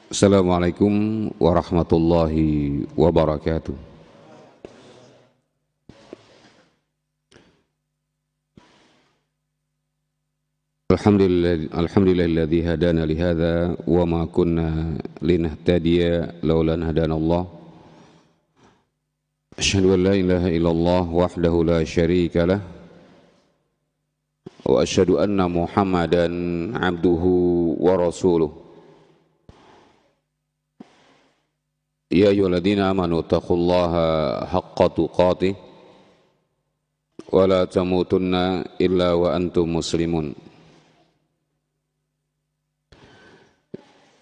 Assalamualaikum warahmatullahi wabarakatuh. Alhamdulillahilladzi hadana li hadza wa ma kunna linahtadiya laula an hadana Allah. Asyhadu an la ilaha illallah wahdahu la syarika lah wa asyhadu anna Muhammadan abduhu wa rasuluh. Ya ayyuhalladzina amanu taqullaha haqqa tuqatih wa la tamutunna illa wa antum muslimun.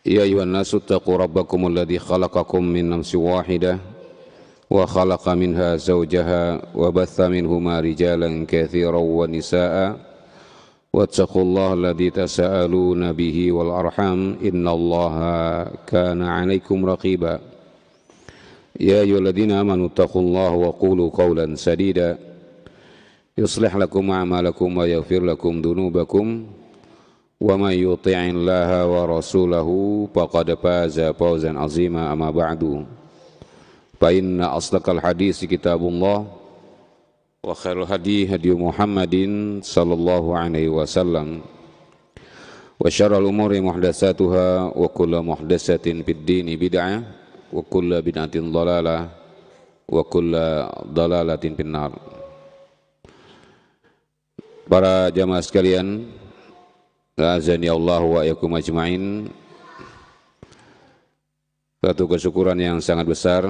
Ya ayyuhan nasu taqu rabbakumul ladzi khalaqakum min nafsin wahidah wa khalaqa minha zawjaha wa batha minhuma rijalan katsiran wa nisaa'a wattaqullaha alladzi tasaaluna bihi wal arham innallaha kana 'alaikum raqiba. Ya ayyuhalladzina amanu taqullaha wa qulu qawlan sadida yuslih lakum a'malakum wa yaghfir lakum dhunubakum wa may yuti'illaha wa rasulahu faqad faza fawzan 'azima amma ba'du fa inna asdaqal hadits kitabullah wa khairul hadi hadi Muhammadin sallallahu alaihi wasallam wa syarrul umuri muhdatsatuha wa kullu muhdatsatin fid dini bid'ah wa kullu bid'atin dhalalah wa kullu dhalalatin finnar. Para jamaah sekalian, azani Allah wa iyyakum ajmain. Satu kesyukuran yang sangat besar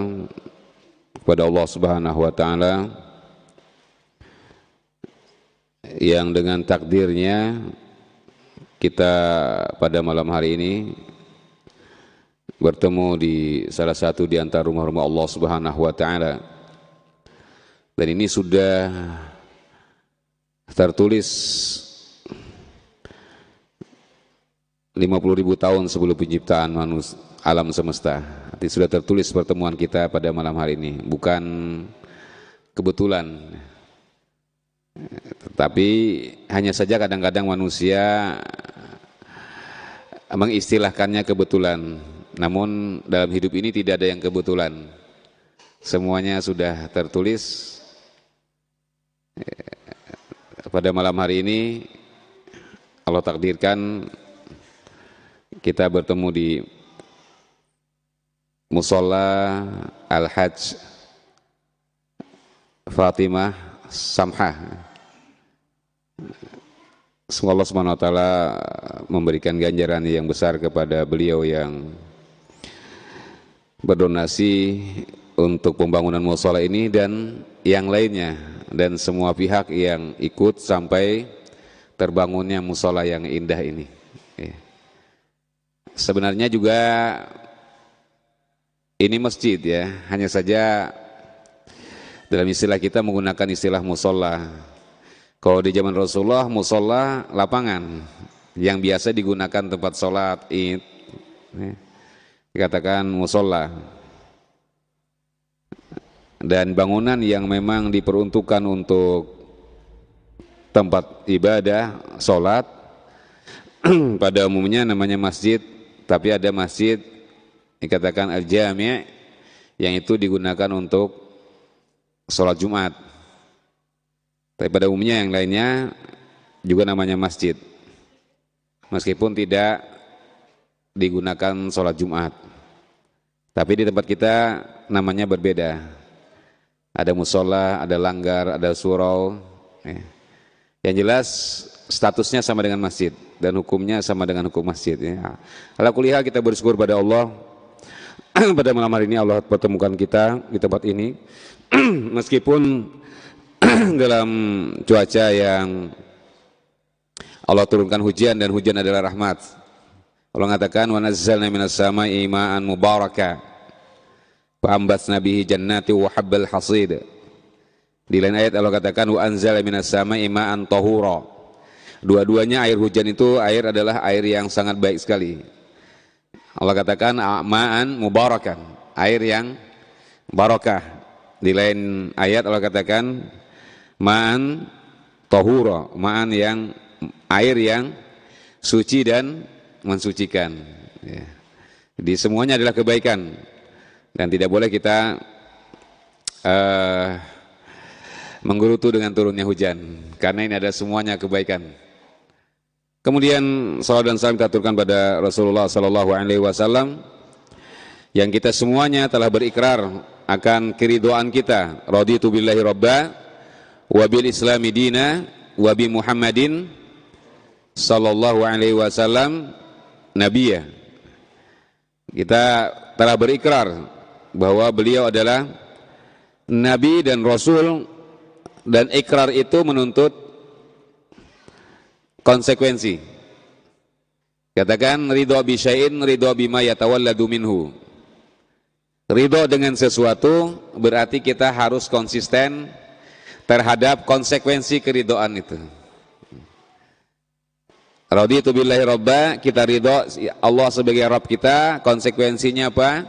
kepada Allah Subhanahu wa taala yang dengan takdirnya kita pada malam hari ini bertemu di salah satu di antara rumah-rumah Allah Subhanahu wa taala. Dan ini sudah tertulis 50.000 tahun sebelum penciptaan alam semesta. Artinya sudah tertulis pertemuan kita pada malam hari ini, bukan kebetulan. Tetapi hanya saja kadang-kadang manusia mengistilahkannya kebetulan. Namun dalam hidup ini tidak ada yang kebetulan. Semuanya sudah tertulis. Pada malam hari ini Allah takdirkan kita bertemu di Musholla Al-Hajj Fatimah Samhah. Semoga Allah Subhanahu wa taala memberikan ganjaran yang besar kepada beliau yang berdonasi untuk pembangunan musholla ini dan yang lainnya dan semua pihak yang ikut sampai terbangunnya musholla yang indah ini. Sebenarnya juga ini masjid ya, hanya saja dalam istilah kita menggunakan istilah musholla. Kalau di zaman Rasulullah musholla lapangan yang biasa digunakan tempat sholat Id, dikatakan musholla. Dan bangunan yang memang diperuntukkan untuk tempat ibadah, sholat, pada umumnya namanya masjid, tapi ada masjid dikatakan al-jami' yang itu digunakan untuk sholat Jumat. Tapi pada umumnya yang lainnya juga namanya masjid, meskipun tidak digunakan sholat Jumat. Tapi di tempat kita namanya berbeda. Ada musholla, ada langgar, ada surau. Yang jelas statusnya sama dengan masjid dan hukumnya sama dengan hukum masjid. Ala kulli hal kita bersyukur pada Allah pada malam hari ini Allah pertemukan kita di tempat ini meskipun dalam cuaca yang Allah turunkan hujan dan hujan adalah rahmat. Allah mengatakan wa nazzalna minas sama'i ma'an mubaraka fa'ambatsna bihi jannati wa habbal hasid. Di lain ayat Allah katakan wa anzala minas sama'i ma'an tahura. Dua-duanya air hujan itu air adalah air yang sangat baik sekali. Allah katakan ma'an mubarakan, air yang barokah. Di lain ayat Allah katakan ma'an tahura, ma'an yang air yang suci dan mensucikan. Ya. Jadi semuanya adalah kebaikan dan tidak boleh kita menggerutu dengan turunnya hujan, karena ini adalah semuanya kebaikan. Kemudian salawat dan salam kita aturkan pada Rasulullah sallallahu alaihi wasallam yang kita semuanya telah berikrar akan keridhaan kita. Raditu billahi rabba wa bil islami dina wa bi Muhammadin sallallahu alaihi wasallam nabiyya. Kita telah berikrar bahwa beliau adalah nabi dan rasul, dan ikrar itu menuntut konsekuensi. Katakan ridho bi syai'in ridho bima yatawalladu minhu. Ridho dengan sesuatu berarti kita harus konsisten terhadap konsekuensi keridhaan itu. Raditu billahi rabba, kita ridho Allah sebagai Rabb kita, konsekuensinya apa?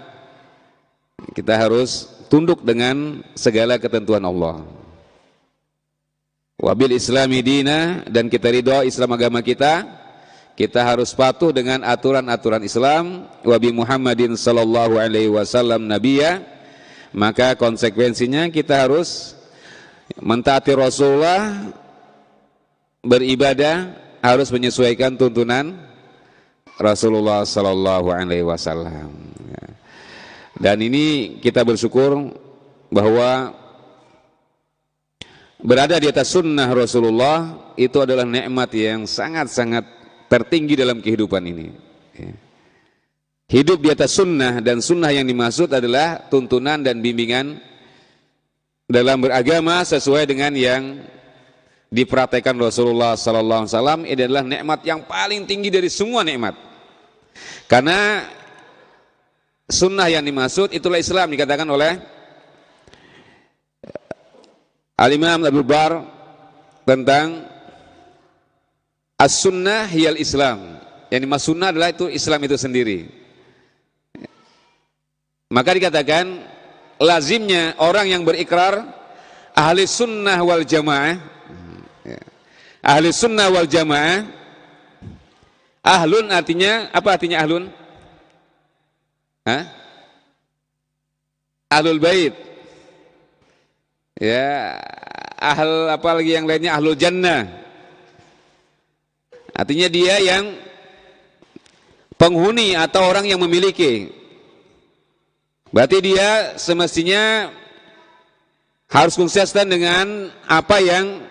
Kita harus tunduk dengan segala ketentuan Allah. Wabil islami dina, dan kita ridho Islam agama kita harus patuh dengan aturan-aturan Islam. Wabi Muhammadin sallallahu alaihi wasallam nabiyya, maka konsekuensinya kita harus mentaati Rasulullah, beribadah harus menyesuaikan tuntunan Rasulullah sallallahu alaihi wasallam. Dan ini kita bersyukur bahwa berada di atas sunnah Rasulullah itu adalah nikmat yang sangat-sangat tertinggi dalam kehidupan ini. Hidup di atas sunnah, dan sunnah yang dimaksud adalah tuntunan dan bimbingan dalam beragama sesuai dengan yang dipraktekkan Rasulullah sallallahu alaihi wasallam. Ini adalah nikmat yang paling tinggi dari semua nikmat. Karena sunnah yang dimaksud itulah Islam, dikatakan oleh Al-Imam Abdul Bar tentang as-sunnah hiyal Islam. Yang dimaksud sunnah adalah itu Islam itu sendiri. Maka dikatakan lazimnya orang yang berikrar ahli sunnah wal jamaah. Ahli sunnah wal jamaah, ahlun artinya apa? Artinya ahlun? Ahlul bait. Ya, ahl apa lagi yang lainnya? Ahlul jannah. Artinya dia yang penghuni atau orang yang memiliki. Berarti dia semestinya harus konsisten dengan apa yang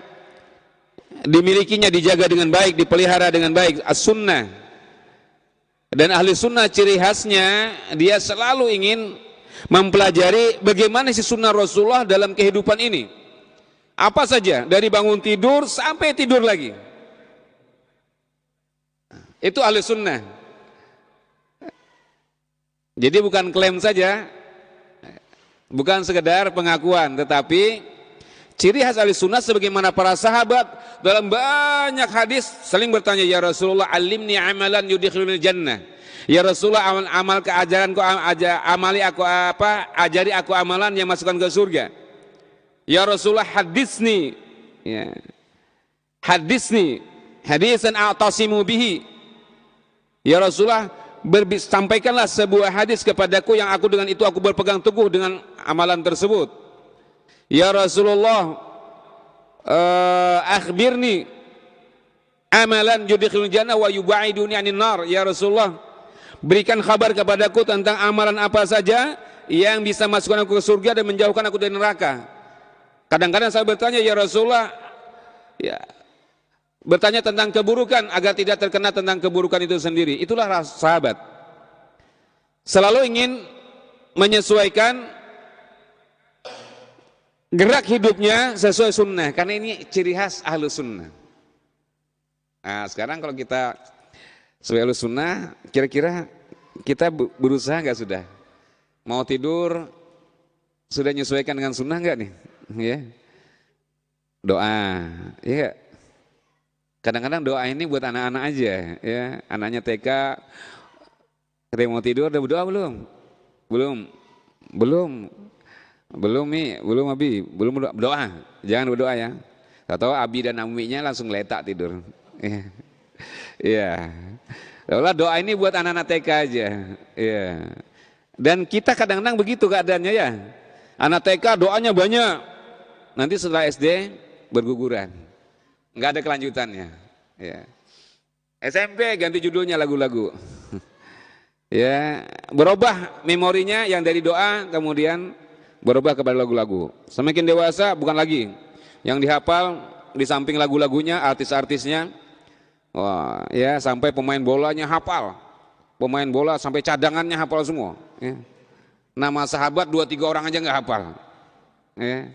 dimilikinya, dijaga dengan baik, dipelihara dengan baik, as-sunnah. Dan ahli sunnah ciri khasnya dia selalu ingin mempelajari bagaimana si sunnah Rasulullah dalam kehidupan ini. Apa saja, dari bangun tidur sampai tidur lagi. Itu ahli sunnah. Jadi bukan klaim saja, bukan sekedar pengakuan, tetapi ciri khas ahli sunnah sebagaimana para sahabat dalam banyak hadis saling bertanya, ya Rasulullah alimni amalan yudkhilunil jannah. Ya Rasulullah, amal keajaranku, amali aku apa? Ajari aku amalan yang masukkan ke surga. Ya Rasulullah hadisni, ya. Hadisni hadisan a'tasimu bihi. Ya Rasulullah, sampaikanlah sebuah hadis kepadaku yang aku dengan itu aku berpegang teguh dengan amalan tersebut. Ya Rasulullah, akhbirni amalan yudkhilul jannah wa yubaiduni 'anil nar. Ya Rasulullah, berikan kabar kepadaku tentang amalan apa saja yang bisa masukkan aku ke surga dan menjauhkan aku dari neraka. Kadang-kadang saya bertanya, ya Rasulullah, ya, bertanya tentang keburukan agar tidak terkena tentang keburukan itu sendiri. Itulah sahabat. Selalu ingin menyesuaikan gerak hidupnya sesuai sunnah, karena ini ciri khas ahlu sunnah. Nah, sekarang kalau kita sebagai ahlu sunnah, kira-kira kita berusaha nggak sudah? Mau tidur sudah menyesuaikan dengan sunnah nggak nih? Ya, doa, ya. Kadang-kadang doa ini buat anak-anak aja, ya. Anaknya TK, ketika mau tidur udah berdoa belum? Belum. Belum Mi, belum Abi, belum berdoa. Jangan berdoa ya. Tahu Abi dan Aminya langsung letak tidur. Iya. Iya. Lah doa ini buat anak-anak TK aja. Iya. Dan kita kadang-kadang begitu keadaannya ya. Anak TK doanya banyak. Nanti setelah SD berguguran. Enggak ada kelanjutannya. Ya. SMP ganti judulnya lagu-lagu. Ya, berubah memorinya yang dari doa kemudian berubah kepada lagu-lagu. Semakin dewasa bukan lagi yang dihafal di samping lagu-lagunya, artis-artisnya. Wah, ya sampai pemain bolanya hafal. Pemain bola sampai cadangannya hafal semua, ya. Nama sahabat 2-3 orang aja nggak hafal. Ya.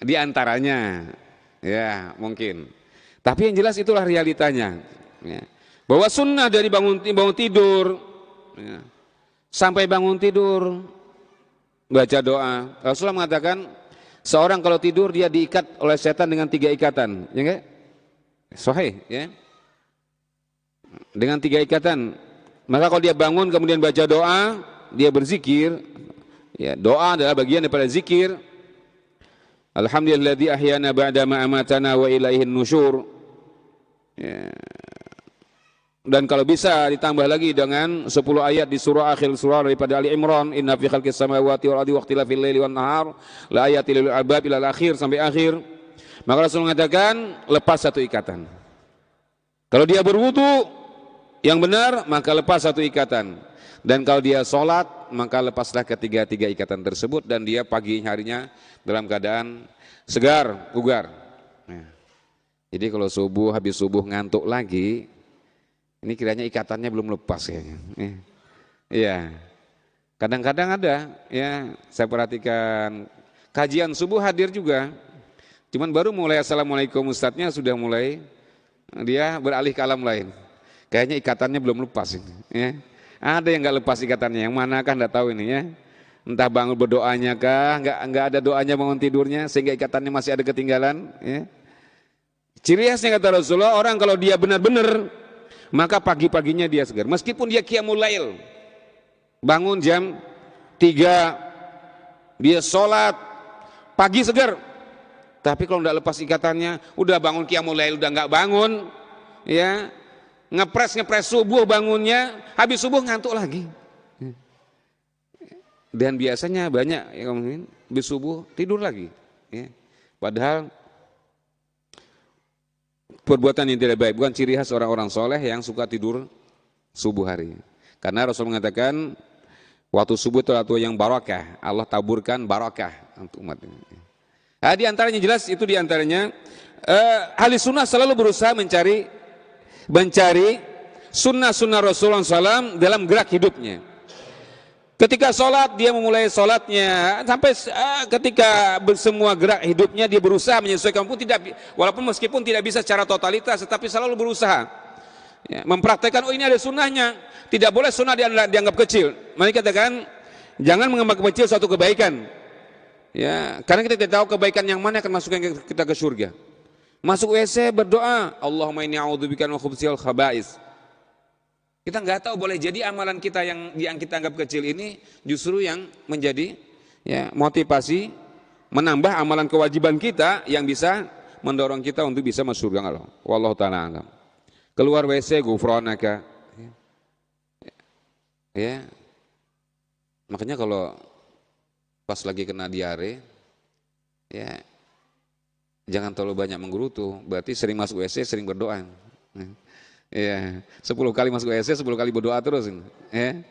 Di antaranya ya mungkin. Tapi yang jelas itulah realitanya. Ya. Bahwa sunnah dari bangun tidur ya, sampai bangun tidur baca doa. Rasulullah mengatakan seorang kalau tidur dia diikat oleh setan dengan 3 ikatan, ya enggak? Sahih ya. Dengan 3 ikatan. Maka kalau dia bangun kemudian baca doa, dia berzikir, ya doa adalah bagian daripada zikir. Alhamdulilladzi ahyana ba'da ma amatana wa ilaihin nusyur. Ya. Dan kalau bisa ditambah lagi dengan 10 ayat di surah akhir surah daripada Ali Imran, inna fi khalqis samawati wal ardi waqtilafil laili wan nahar la ayatil lil albab ila akhir sampai akhir. Maka Rasul mengatakan lepas 1 ikatan. Kalau dia berwudu yang benar maka lepas 1 ikatan. Dan kalau dia sholat maka lepaslah ketiga-tiga ikatan tersebut dan dia pagi harinya dalam keadaan segar, bugar. Nah, jadi kalau subuh habis subuh ngantuk lagi, ini kiranya ikatannya belum lepas kayaknya. Iya. Kadang-kadang ada ya, saya perhatikan kajian subuh hadir juga. Cuman baru mulai assalamualaikum ustadznya sudah mulai dia beralih ke alam lain. Kayaknya ikatannya belum lepas ini, ya. Ada yang nggak lepas ikatannya, yang mana kan nggak tahu ini ya. Entah bangun berdoanya kah, nggak ada doanya bangun tidurnya sehingga ikatannya masih ada ketinggalan. Ya. Ciri khasnya kata Rasulullah, orang kalau dia benar-benar maka pagi-paginya dia segar. Meskipun dia qiyamul lail, bangun jam 3, dia sholat pagi segar. Tapi kalau nggak lepas ikatannya, udah bangun qiyamul lail udah nggak bangun, ya. Ngepres subuh bangunnya, habis subuh ngantuk lagi. Dan biasanya banyak yang habis subuh tidur lagi. Ya. Padahal perbuatan yang tidak baik, bukan ciri khas orang-orang soleh yang suka tidur subuh hari. Karena Rasul mengatakan waktu subuh itu waktu yang barakah, Allah taburkan barakah untuk umat ini. Nah, di antaranya jelas itu di antaranya ahli sunnah selalu berusaha mencari sunnah-sunnah Rasulullah SAW dalam gerak hidupnya. Ketika sholat dia memulai sholatnya sampai ketika semua gerak hidupnya dia berusaha menyesuaikan walaupun meskipun tidak bisa secara totalitas tetapi selalu berusaha ya, mempraktekkan ini ada sunnahnya. Tidak boleh sunnah dianggap kecil. Mari katakan jangan menganggap kecil suatu kebaikan ya, karena kita tidak tahu kebaikan yang mana akan masukkan kita ke surga. Masuk WC berdoa, Allahumma inni a'udzubika min khubthil khaba'is. Kita nggak tahu, boleh jadi amalan kita yang kita anggap kecil ini justru yang menjadi ya motivasi menambah amalan kewajiban kita yang bisa mendorong kita untuk bisa masuk surga Allah. Wallahu taala alam. Keluar WC ghufranaka. Ya. Makanya kalau pas lagi kena diare ya jangan terlalu banyak menggerutu, berarti sering masuk WC, sering berdoa. Ya, 10 kali masuk WC, 10 kali berdoa terus. Ya.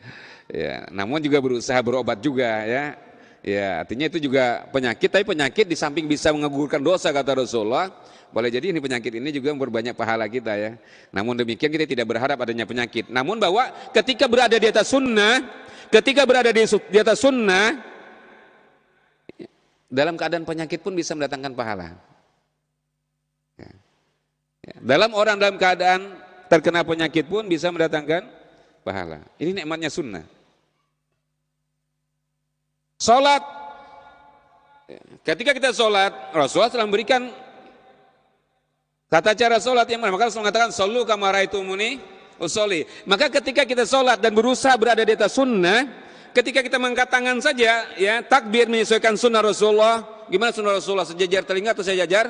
Ya, namun juga berusaha berobat juga ya. Ya, artinya itu juga penyakit, tapi penyakit di samping bisa menggugurkan dosa kata Rasulullah, boleh jadi ini penyakit ini juga memperbanyak pahala kita ya. Namun demikian kita tidak berharap adanya penyakit. Namun bahwa ketika berada di atas sunnah, atas sunnah, dalam keadaan penyakit pun bisa mendatangkan pahala. Dalam keadaan terkena penyakit pun bisa mendatangkan pahala. Ini nikmatnya sunnah. Salat, ketika kita salat, Rasulullah telah memberikan tata cara salat yang mana. Maka Rasulullah mengatakan, "Shallu kama ra'aitumuni usolli." Maka ketika kita salat dan berusaha berada di atas sunnah, ketika kita mengangkat tangan saja, ya takbir menyesuaikan sunnah Rasulullah. Gimana sunnah Rasulullah? Sejajar telinga atau sejajar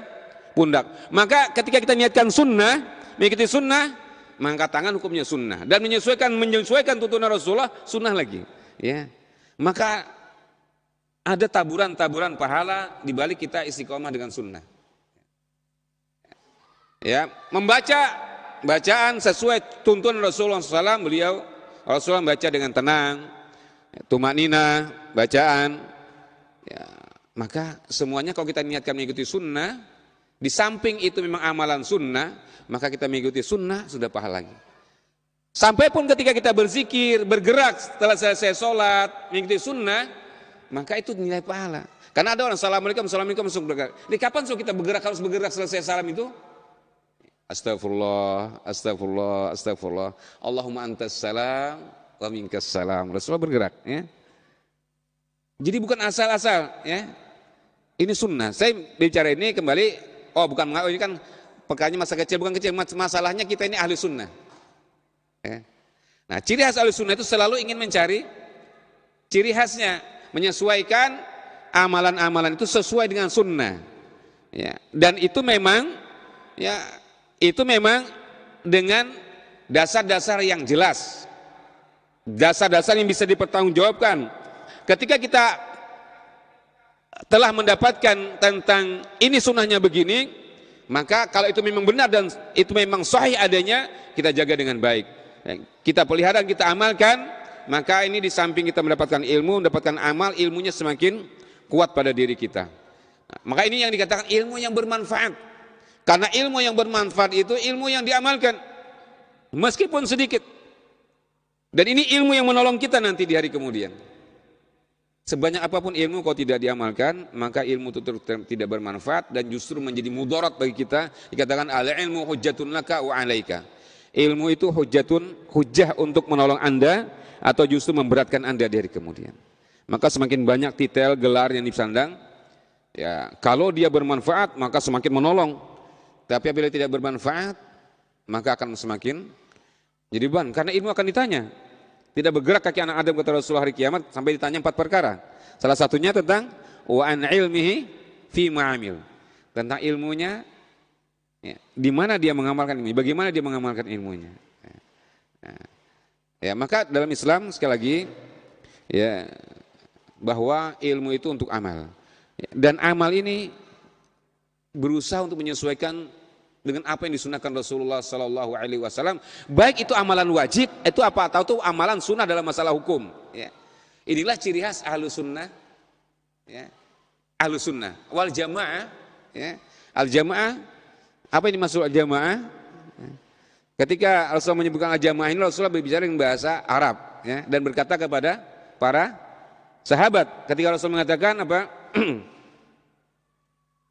pundak? Maka ketika kita niatkan sunnah, mengikuti sunnah, mengangkat tangan hukumnya sunnah. Dan menyesuaikan tuntunan Rasulullah, sunnah lagi. Ya, maka ada taburan-taburan pahala di balik kita istiqomah dengan sunnah. Ya, membaca bacaan sesuai tuntunan Rasulullah SAW, Rasulullah baca dengan tenang, tumanina, bacaan. Ya, maka semuanya kalau kita niatkan mengikuti sunnah, di samping itu memang amalan sunnah, maka kita mengikuti sunnah sudah pahala lagi. Sampai pun ketika kita berzikir, bergerak setelah selesai sholat, mengikuti sunnah, maka itu nilai pahala. Karena ada orang assalamualaikum langsung bergerak. Di kapan kita bergerak, harus bergerak selesai salam itu? Astagfirullah, astagfirullah, astagfirullah. Allahumma antas salam wa minkas salam. Rasulullah bergerak, ya. Jadi bukan asal-asal, ya. Ini sunnah. Saya bicara ini kembali, ini kan perkaranya masa kecil, bukan kecil. Masalahnya kita ini ahli sunnah. Ya. Nah, ciri khas ahli sunnah itu selalu ingin mencari ciri khasnya, menyesuaikan amalan-amalan itu sesuai dengan sunnah. Ya. Dan itu memang, ya, itu memang dengan dasar-dasar yang jelas, dasar-dasar yang bisa dipertanggungjawabkan. Ketika kita telah mendapatkan tentang ini sunnahnya begini, maka kalau itu memang benar dan itu memang sahih adanya, kita jaga dengan baik. Kita pelihara, kita amalkan, maka ini di samping kita mendapatkan ilmu, mendapatkan amal, ilmunya semakin kuat pada diri kita. Maka ini yang dikatakan ilmu yang bermanfaat. Karena ilmu yang bermanfaat itu ilmu yang diamalkan, meskipun sedikit. Dan ini ilmu yang menolong kita nanti di hari kemudian. Sebanyak apapun ilmu kalau tidak diamalkan, maka ilmu itu tidak bermanfaat dan justru menjadi mudarat bagi kita. Dikatakan al-ilmu hujjatun laka wa alaika. Ilmu itu hujjah untuk menolong Anda atau justru memberatkan Anda di hari kemudian. Maka semakin banyak titel gelar yang disandang, ya, kalau dia bermanfaat maka semakin menolong. Tapi apabila tidak bermanfaat, maka akan semakin jadi beban. Karena ilmu akan ditanya. Tidak bergerak kaki anak Adam kata Rasulullah hari kiamat sampai ditanya 4 perkara. Salah satunya tentang wa an ilmihi fi ma'amil. Tentang ilmunya, ya, di mana dia mengamalkan ilmu, bagaimana dia mengamalkan ilmunya. Ya, maka dalam Islam sekali lagi, ya, bahwa ilmu itu untuk amal. Dan amal ini berusaha untuk menyesuaikan dengan apa yang disunahkan Rasulullah Sallallahu Alaihi Wasallam, baik itu amalan wajib, itu apa atau itu amalan sunnah dalam masalah hukum. Ya. Inilah ciri khas ahlu sunnah, ya. Ahlu sunnah wal jamaah. Ya. Al jamaah, apa yang dimaksud al jamaah? Ya. Ketika Rasulullah menyebutkan al jamaah ini, Rasulullah berbicara dengan bahasa Arab, ya, dan berkata kepada para sahabat. Ketika Rasulullah mengatakan apa?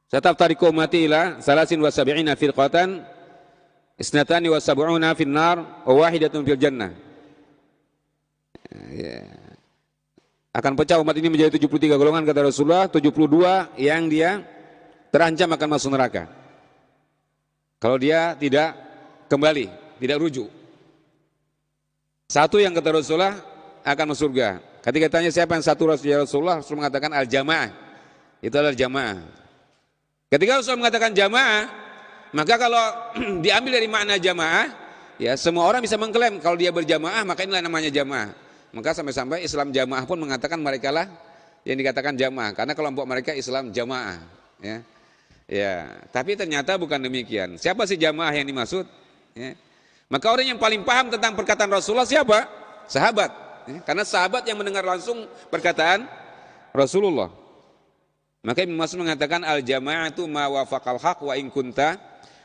Sataftariqu ummati ila 73 firqatan, isnatani wa sab'una fin nar wa wahidatun fil jannah. Ya. Akan pecah umat ini menjadi 73 golongan kata Rasulullah, 72 yang dia terancam akan masuk neraka. Kalau dia tidak kembali, tidak rujuk. Satu yang kata Rasulullah akan masuk surga. Ketika tanya siapa yang satu Rasulullah mengatakan al-jamaah. Itu adalah jamaah. Ketika Rasulullah mengatakan jamaah, maka kalau diambil dari makna jamaah, ya semua orang bisa mengklaim kalau dia berjamaah, maka inilah namanya jamaah. Maka sampai-sampai Islam jamaah pun mengatakan mereka lah yang dikatakan jamaah, karena kelompok mereka Islam jamaah. Ya, ya. Tapi ternyata bukan demikian. Siapa sih jamaah yang dimaksud? Ya. Maka orang yang paling paham tentang perkataan Rasulullah siapa? Sahabat. Ya. Karena sahabat yang mendengar langsung perkataan Rasulullah. Maka Ibnu Mas'ud mengatakan al-jama'atu ma wafaqal haq wa in kunta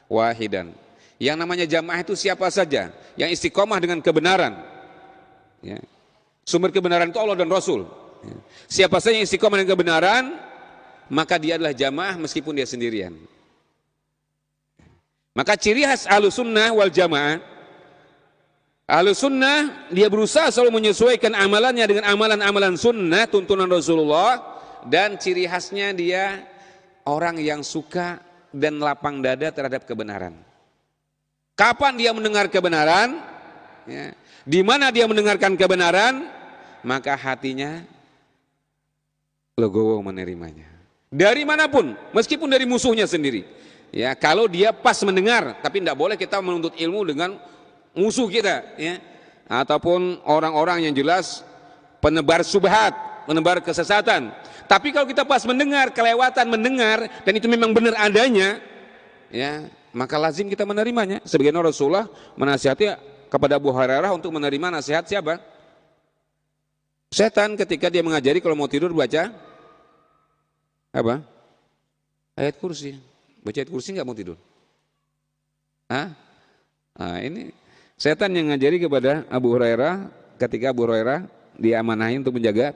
wahidan. Yang namanya jamaah itu siapa saja yang istiqomah dengan kebenaran. Ya. Sumber kebenaran itu Allah dan Rasul. Ya. Siapa saja yang istiqomah dengan kebenaran, maka dia adalah jamaah meskipun dia sendirian. Maka ciri khas Ahlussunnah wal Jamaah, Ahlussunnah dia berusaha selalu menyesuaikan amalannya dengan amalan-amalan sunnah tuntunan Rasulullah. Dan ciri khasnya dia orang yang suka dan lapang dada terhadap kebenaran. Kapan dia mendengar kebenaran? Ya. Di mana dia mendengarkan kebenaran? maka hatinya legowo menerimanya. Dari manapun, meskipun dari musuhnya sendiri. Ya, kalau dia pas mendengar, tapi tidak boleh kita menuntut ilmu dengan musuh kita, ya. Ataupun orang-orang yang jelas penebar subhat, menebar kesesatan. Tapi kalau kita pas mendengar, kelewatan mendengar, dan itu memang benar adanya, ya, maka lazim kita menerimanya. Sebagaimana Rasulullah menasihati kepada Abu Hurairah untuk menerima nasihat siapa? Setan ketika dia mengajari kalau mau tidur baca apa? Ayat kursi. Baca ayat kursi nggak mau tidur. Hah? Nah, ini setan yang ngajari kepada Abu Hurairah ketika Abu Hurairah diamanahi untuk menjaga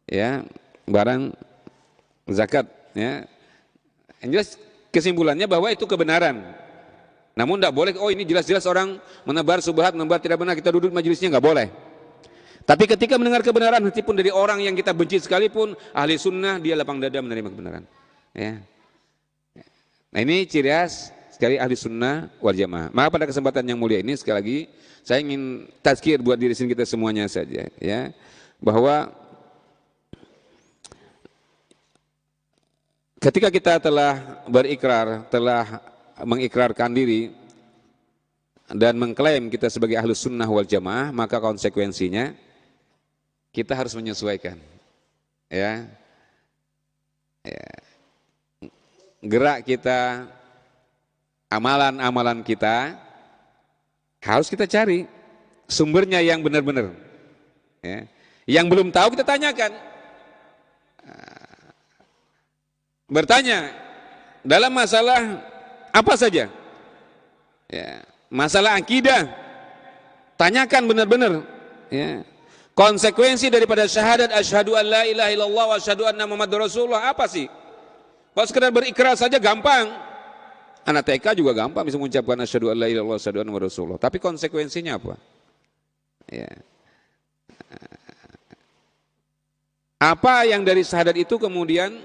ya barang zakat, ya. Yang jelas kesimpulannya bahwa itu kebenaran. Namun tidak boleh, oh ini jelas-jelas orang menebar subhat, menebar tidak benar, kita duduk majelisnya, nggak boleh. Tapi ketika mendengar kebenaran, meskipun dari orang yang kita benci sekalipun, ahli sunnah, dia lapang dada menerima kebenaran. Ya. Nah ini ciri khas sekali ahli sunnah wal jamaah. Maka pada kesempatan yang mulia ini sekali lagi saya ingin tazkir buat diri sini kita semuanya saja, ya, bahwa ketika kita telah berikrar, telah mengikrarkan diri dan mengklaim kita sebagai ahli sunnah wal jamaah, maka konsekuensinya kita harus menyesuaikan, ya. Gerak kita, amalan-amalan kita harus kita cari sumbernya yang benar-benar, ya. Yang belum tahu kita tanyakan, bertanya dalam masalah apa saja, ya. Masalah akidah, tanyakan benar-benar, ya. Konsekuensi daripada syahadat asyhadu an la ilaha illallah wa asyhadu anna muhammadar rasulullah apa sih? Kalau sekedar berikrar saja gampang. Anak TK juga gampang bisa mengucapkan asyhadu an la ilaha illallah wa asyhadu anna muhammadar rasulullah. Tapi konsekuensinya apa? Ya. Apa yang dari syahadat itu kemudian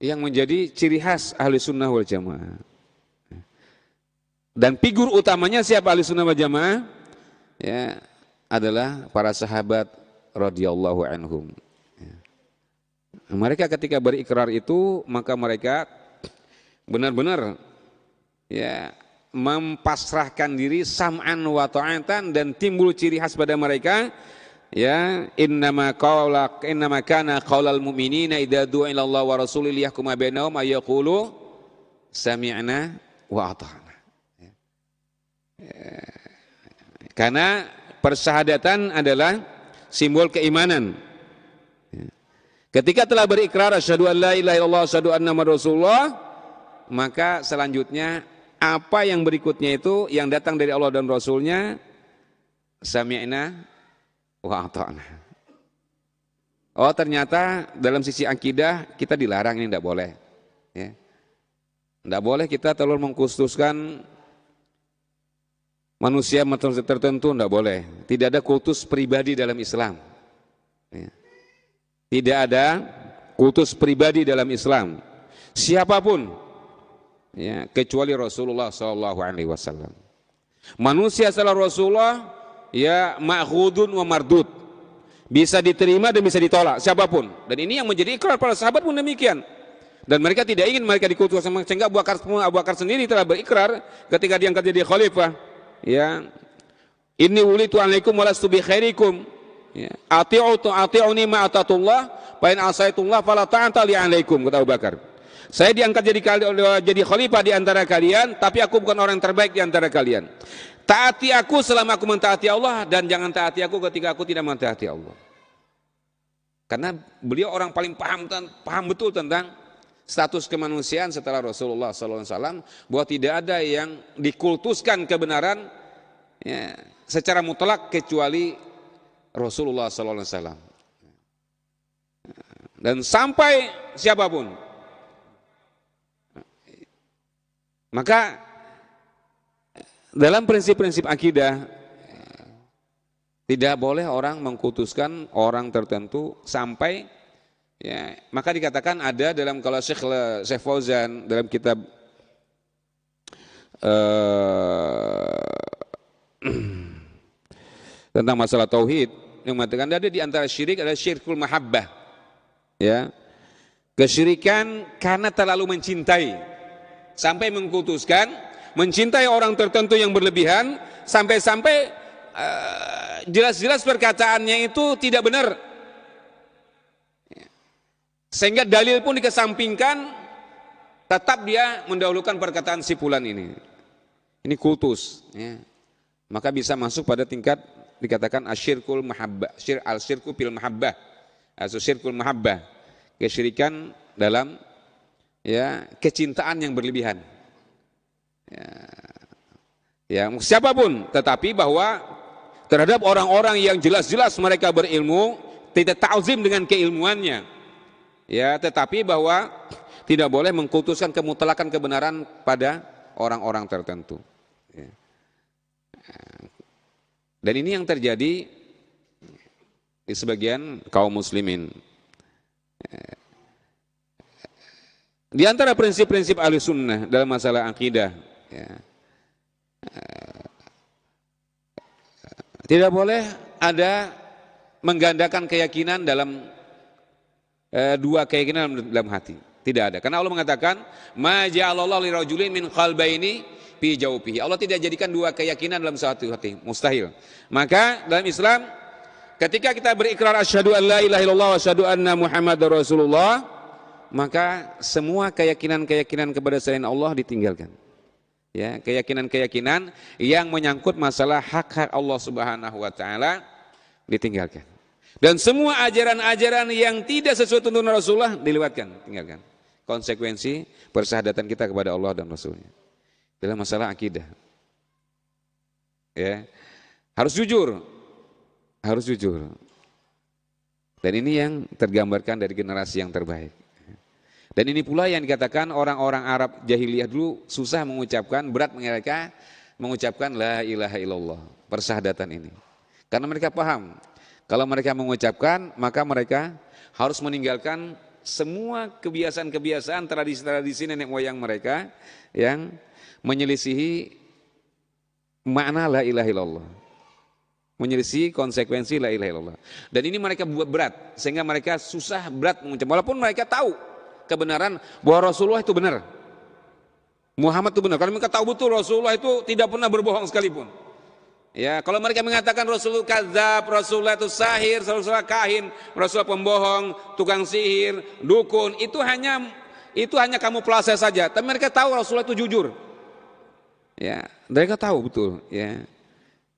yang menjadi ciri khas ahli sunnah wal jamaah? Dan figur utamanya siapa ahli sunnah wal jamaah? Ya, adalah para sahabat radhiyallahu anhum. Mereka ketika berikrar itu maka mereka benar-benar ya mempasrahkan diri sam'an wa ta'atan, dan timbul ciri khas pada mereka ya innama kana qaulal mu'minina idza du'a ila Allah wa rasulih liyahkuma bainahum ay yaqulu sami'na wa ata'na. Karena persyahadatan adalah simbol keimanan. Ketika telah berikrar asyhadu an la ilaha illallah asyhadu anna muhammadar rasulullah, maka selanjutnya apa yang berikutnya itu yang datang dari Allah dan Rasulnya, sami'na wa ata'na. Oh ternyata dalam sisi akidah kita dilarang, ini tidak boleh, ya. Tidak boleh kita terlalu mengkhususkan manusia tertentu, tidak boleh. Tidak ada kultus pribadi dalam Islam, ya. Tidak ada kultus pribadi dalam Islam siapapun, ya, kecuali Rasulullah SAW. Manusia setelah Rasulullah ya ma'khudun wa mardud, bisa diterima dan bisa ditolak siapapun. Dan ini yang menjadi ikrar para sahabat pun demikian. Dan mereka tidak ingin mereka dikutuk, sehingga Abu Bakar sendiri telah berikrar ketika diangkat jadi khalifah, ya, inni wulitu alaikum walastu bi khairikum, ya, ati'uni ma atatullah fa in asaitullah fala ta'ata li alaikum, kata Abu Bakar. Saya diangkat jadi khalifah di antara kalian, tapi aku bukan orang terbaik di antara kalian. Taati aku selama aku mentaati Allah, dan jangan taati aku ketika aku tidak mentaati Allah. Karena beliau orang paling paham betul tentang status kemanusiaan setelah Rasulullah SAW, bahwa tidak ada yang dikultuskan kebenaran, ya, secara mutlak kecuali Rasulullah SAW. Dan sampai siapapun. Maka dalam prinsip-prinsip akidah tidak boleh orang mengkultuskan orang tertentu sampai, ya, maka dikatakan ada dalam, kalau Syekh Fauzan dalam kitab tentang masalah tauhid, yang mengatakan ada di antara syirik adalah syirkul mahabbah. Ya. Kesyirikan karena terlalu mencintai sampai mengkultuskan, mencintai orang tertentu yang berlebihan sampai-sampai jelas-jelas perkataannya itu tidak benar. Sehingga dalil pun dikesampingkan, tetap dia mendahulukan perkataan si fulan ini. Ini kultus, ya. Maka bisa masuk pada tingkat dikatakan asyirkul mahabbah, al-syirku fil mahabbah, atau syirkul mahabbah, kesyirikan dalam ya kecintaan yang berlebihan. Ya, siapapun, tetapi bahwa terhadap orang-orang yang jelas-jelas mereka berilmu, tidak ta'zim dengan keilmuannya. Ya, tetapi bahwa tidak boleh mengkultuskan kemutlakan kebenaran pada orang-orang tertentu. Ya. Dan ini yang terjadi di sebagian kaum muslimin. Di antara prinsip-prinsip Ahlussunnah dalam masalah akidah, ya, tidak boleh ada menggandakan keyakinan dalam dua keyakinan dalam hati. Tidak ada. Karena Allah mengatakan, "Ma ja'alallahu lirajulin min qalbaini fi jawfihi." Allah tidak jadikan dua keyakinan dalam satu hati, mustahil. Maka dalam Islam ketika kita berikrar asyhadu an la ilaha illallah wa asyhadu anna muhammadar rasulullah, maka semua keyakinan-keyakinan kepada selain Allah ditinggalkan. Ya, keyakinan-keyakinan yang menyangkut masalah hak-hak Allah Subhanahu wa taala ditinggalkan. Dan semua ajaran-ajaran yang tidak sesuai tuntunan Rasulullah dilewatkan, tinggalkan. Konsekuensi persyahadatan kita kepada Allah dan Rasulnya dalam masalah akidah. Ya, harus jujur, harus jujur. Dan ini yang tergambarkan dari generasi yang terbaik. Dan ini pula yang dikatakan orang-orang Arab jahiliyah dulu susah mengucapkan, berat mereka mengucapkan la ilaha illallah, persyahadatan ini. Karena mereka paham, kalau mereka mengucapkan, maka mereka harus meninggalkan semua kebiasaan-kebiasaan, tradisi-tradisi nenek moyang mereka yang menyelisihi makna la ilaha illallah, menyelisihi konsekuensi la ilaha illallah. Dan ini mereka buat berat, sehingga mereka susah berat mengucapkan, walaupun mereka tahu kebenaran bahwa Rasulullah itu benar, Muhammad itu benar, karena mereka tahu betul Rasulullah itu tidak pernah berbohong sekalipun. Ya, kalau mereka mengatakan Rasulullah kadzab, Rasulullah itu sahir, Rasulullah kahin, Rasulullah pembohong, tukang sihir, dukun, itu hanya kamuflase saja. Tapi mereka tahu Rasulullah itu jujur. Ya, mereka tahu betul. Ya,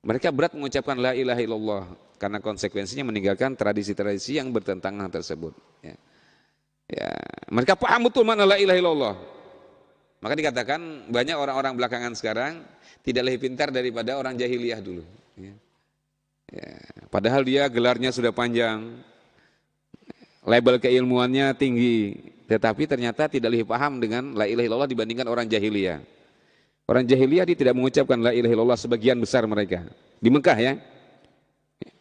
mereka berat mengucapkan la ilaha illallah karena konsekuensinya meninggalkan tradisi-tradisi yang bertentangan tersebut. Ya. Ya, mereka paham betul makna la ilaha illallah. Maka dikatakan banyak orang-orang belakangan sekarang tidak lebih pintar daripada orang jahiliyah dulu. Ya. Ya, padahal dia gelarnya sudah panjang, label keilmuannya tinggi, tetapi ternyata tidak lebih paham dengan la ilaha illallah dibandingkan orang jahiliyah. Orang jahiliyah dia tidak mengucapkan la ilaha illallah sebagian besar mereka. Di Mekah ya.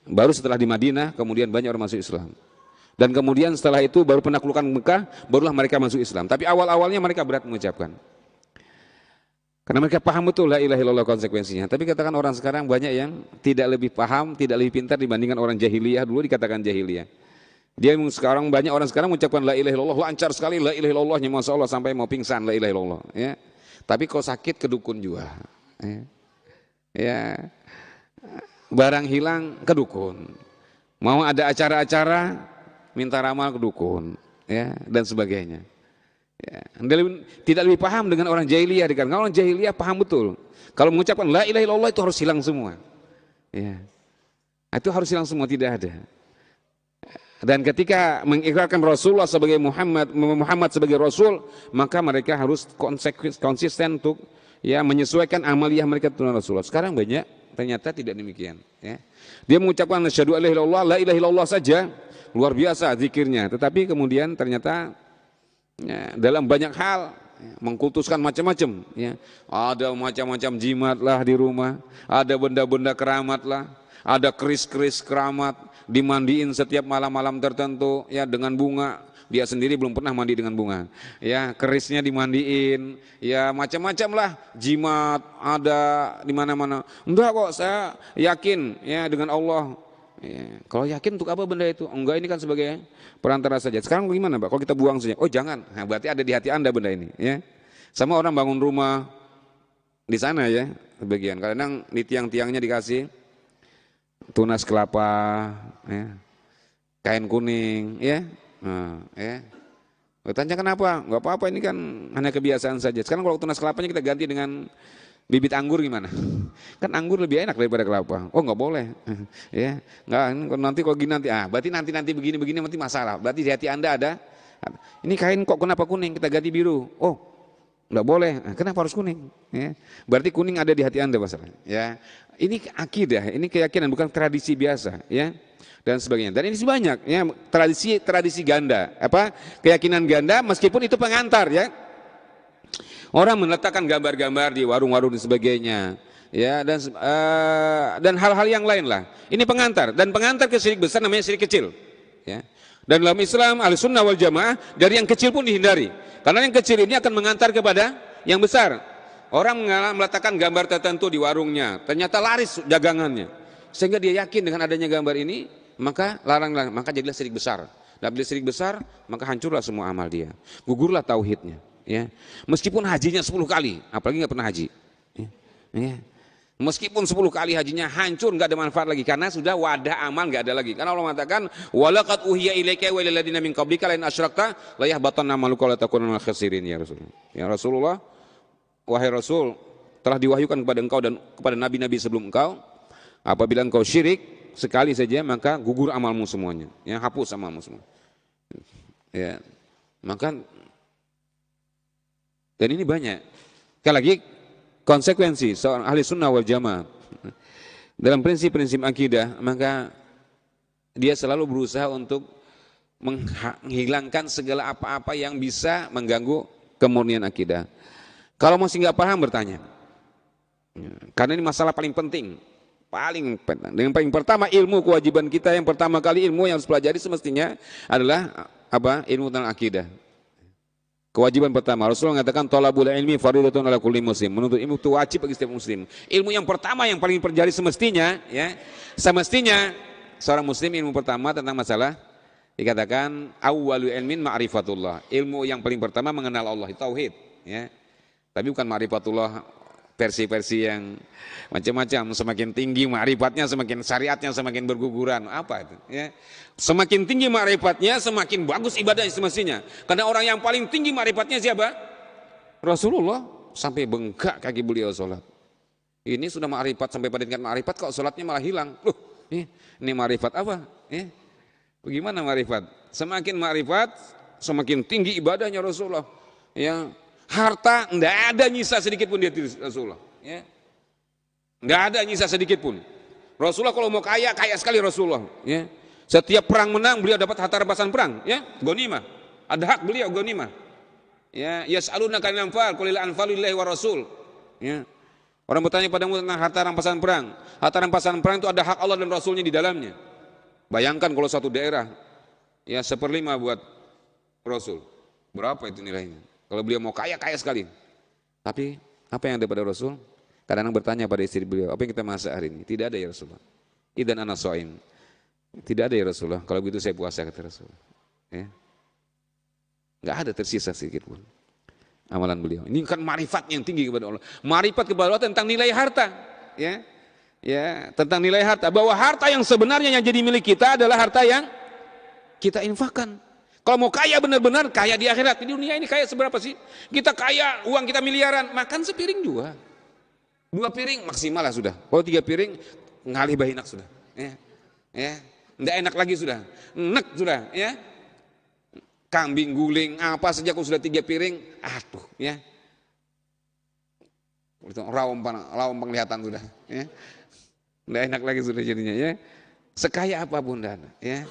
Baru setelah di Madinah kemudian banyak orang masuk Islam. Dan kemudian setelah itu baru penaklukan Mekah, barulah mereka masuk Islam. Tapi awal-awalnya mereka berat mengucapkan. Karena mereka paham betul la ilaha illallah konsekuensinya. Tapi katakan orang sekarang banyak yang tidak lebih paham, tidak lebih pintar dibandingkan orang jahiliyah. Dulu dikatakan jahiliyah. Dia sekarang banyak orang sekarang mengucapkan la ilaha illallah, lancar sekali la ilaha illallahnya, masya Allah sampai mau pingsan la ilaha illallah. Ya. Tapi kalau sakit ke dukun juga. Ya. Ya. Barang hilang ke dukun. Mau ada acara-acara minta ramal ke dukun, ya, dan sebagainya. Ya, tidak lebih paham dengan orang jahiliyah. Karena orang jahiliyah paham betul. Kalau mengucapkan la ilaha illallah itu harus hilang semua. Ya. Itu harus hilang semua, tidak ada. Dan ketika mengikrarkan Rasulullah sebagai Muhammad sebagai Rasul, maka mereka harus konsisten untuk ya menyesuaikan amaliyah mereka dengan Rasulullah. Sekarang banyak ternyata tidak demikian. Ya. Dia mengucapkan asyhadu an la ilaha illallah saja, luar biasa zikirnya, tetapi kemudian ternyata ya, dalam banyak hal ya, mengkultuskan macam-macam. Ya. Ada macam-macam jimat lah di rumah, ada benda-benda keramat lah, ada keris-keris keramat, dimandiin setiap malam-malam tertentu ya dengan bunga. Dia sendiri belum pernah mandi dengan bunga. Ya, kerisnya dimandiin, ya macam-macam lah, jimat ada di mana-mana. Enggak kok, saya yakin ya dengan Allah. Ya. Kalau yakin untuk apa benda itu? Enggak, ini kan sebagai perantara saja. Sekarang gimana, Pak? Kalau kita buang saja, oh jangan. Nah, berarti ada di hati Anda benda ini, ya. Sama orang bangun rumah di sana ya, sebagian. Kadang di tiang-tiangnya dikasih tunas kelapa, ya, kain kuning, ya. Nah, ya. Tanya kenapa? Enggak apa-apa, ini kan hanya kebiasaan saja. Sekarang kalau tunas kelapanya kita ganti dengan bibit anggur gimana? Kan anggur lebih enak daripada kelapa. Oh nggak boleh, ya nggak. Nanti kok gini nanti, berarti nanti begini nanti masalah. Berarti di hati Anda ada. Ini kain kok kenapa kuning? Kita ganti biru. Oh nggak boleh. Kenapa harus kuning? Ya, berarti kuning ada di hati Anda masalah. Ya, ini akidah, ini keyakinan bukan tradisi biasa. Ya. Dan sebagainya. Dan ini banyak. Ya tradisi ganda. Apa keyakinan ganda meskipun itu pengantar ya. Orang meletakkan gambar-gambar di warung-warung dan sebagainya, ya dan hal-hal yang lain lah. Ini pengantar dan pengantar ke syirik besar namanya syirik kecil. Ya. Dan dalam Islam Ahlussunnah wal Jamaah dari yang kecil pun dihindari, karena yang kecil ini akan mengantar kepada yang besar. Orang meletakkan gambar tertentu di warungnya, ternyata laris dagangannya, sehingga dia yakin dengan adanya gambar ini, maka larang-larang, maka jadilah syirik besar. Dan bila syirik besar, maka hancurlah semua amal dia, gugurlah tauhidnya. Ya, meskipun hajinya 10 kali, apalagi nggak pernah haji. Ya. Meskipun 10 kali hajinya hancur, nggak ada manfaat lagi karena sudah wadah amal nggak ada lagi. Karena Allah mengatakan, walaqad uhiya ilaika wa ilal ladzina min qablika la in asyrakta la yahbatanna amaluka wa la takunanna minal khasirin ya Rasulullah. Ya Rasulullah, wahai Rasul, telah diwahyukan kepada engkau dan kepada nabi-nabi sebelum engkau, apabila engkau syirik sekali saja maka gugur amalmu semuanya, ya hapus amalmu semua. Ya, maka dan ini banyak. Sekali lagi konsekuensi seorang ahli sunnah wal jamaah dalam prinsip-prinsip akidah, maka dia selalu berusaha untuk menghilangkan segala apa-apa yang bisa mengganggu kemurnian akidah. Kalau masih nggak paham bertanya, karena ini masalah paling penting. Yang paling pertama ilmu kewajiban kita yang pertama kali ilmu yang harus pelajari semestinya adalah apa? Ilmu tentang akidah. Kewajiban pertama, Rasulullah mengatakan thalabul ilmi fardhatun ala kulli muslim. Menuntut ilmu itu wajib bagi setiap muslim. Ilmu yang pertama yang paling pelajari semestinya seorang muslim ilmu pertama tentang masalah dikatakan awwalu ilmin ma'rifatullah. Ilmu yang paling pertama mengenal Allah, tauhid, ya. Tapi bukan ma'rifatullah versi-versi yang macam-macam, semakin tinggi ma'rifatnya semakin syariatnya semakin berguguran, apa itu, ya. Semakin tinggi ma'rifatnya semakin bagus ibadahnya semestinya. Karena orang yang paling tinggi ma'rifatnya siapa? Rasulullah, sampai bengkak kaki beliau sholat. Ini sudah ma'rifat sampai pada tingkat ma'rifat kok sholatnya malah hilang. Loh, ini ma'rifat apa? Bagaimana ma'rifat? Semakin ma'rifat semakin tinggi ibadahnya Rasulullah. Ya. Harta enggak ada nyisa sedikit pun di Rasulullah, ya. Enggak ada nyisa sedikit pun. Rasulullah kalau mau kaya, kaya sekali Rasulullah, ya. Setiap perang menang beliau dapat harta rampasan perang, ya, ghanimah. Ada hak beliau ghanimah. Ya, yas'alunaka 'anil anfal, qulil anfalu lillahi wa rasul. Ya. Orang bertanya padamu tentang harta rampasan perang. Harta rampasan perang itu ada hak Allah dan Rasulnya di dalamnya. Bayangkan kalau satu daerah ya 1/5 buat Rasul. Berapa itu nilainya? Kalau beliau mau kaya, kaya sekali. Tapi apa yang ada pada Rasul? Kadang-kadang bertanya pada istri beliau, apa yang kita masak hari ini? Tidak ada ya Rasulullah. Idan ana shaim. Tidak ada ya Rasulullah. Kalau begitu saya puasa kata Rasul. Ya. Enggak ada tersisa sedikit pun amalan beliau. Ini kan marifat yang tinggi kepada Allah. Marifat kepada Allah tentang nilai harta, ya. Ya, tentang nilai harta. Bahwa harta yang sebenarnya yang jadi milik kita adalah harta yang kita infakkan. Kalau mau kaya benar-benar kaya di akhirat, di dunia ini kaya seberapa sih? Kita kaya, uang kita miliaran, makan sepiring juga. 2 piring maksimal lah sudah. Kalau 3 piring ngalih bahinak sudah. Ya, enggak enak lagi sudah. Enak sudah, ya. Kambing guling apa saja kalau sudah 3 piring, aduh, ya. Itu raum penglihatan sudah, ya. Enggak enak lagi sudah jadinya, ya. Sekaya apapun dan, ya.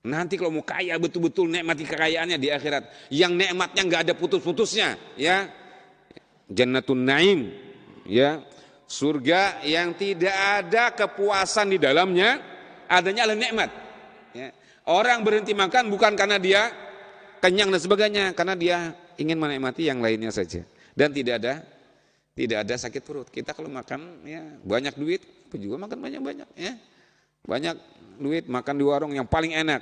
Nanti kalau mau kaya betul-betul nikmati kekayaannya di akhirat, yang nikmatnya nggak ada putus-putusnya, ya. Jannatun Naim, ya. Surga yang tidak ada kepuasan di dalamnya, adanya adalah nikmat. Ya. Orang berhenti makan bukan karena dia kenyang dan sebagainya, karena dia ingin menikmati yang lainnya saja. Dan tidak ada sakit perut. Kita kalau makan ya banyak duit, juga makan banyak-banyak, ya. banyak duit makan di warung yang paling enak,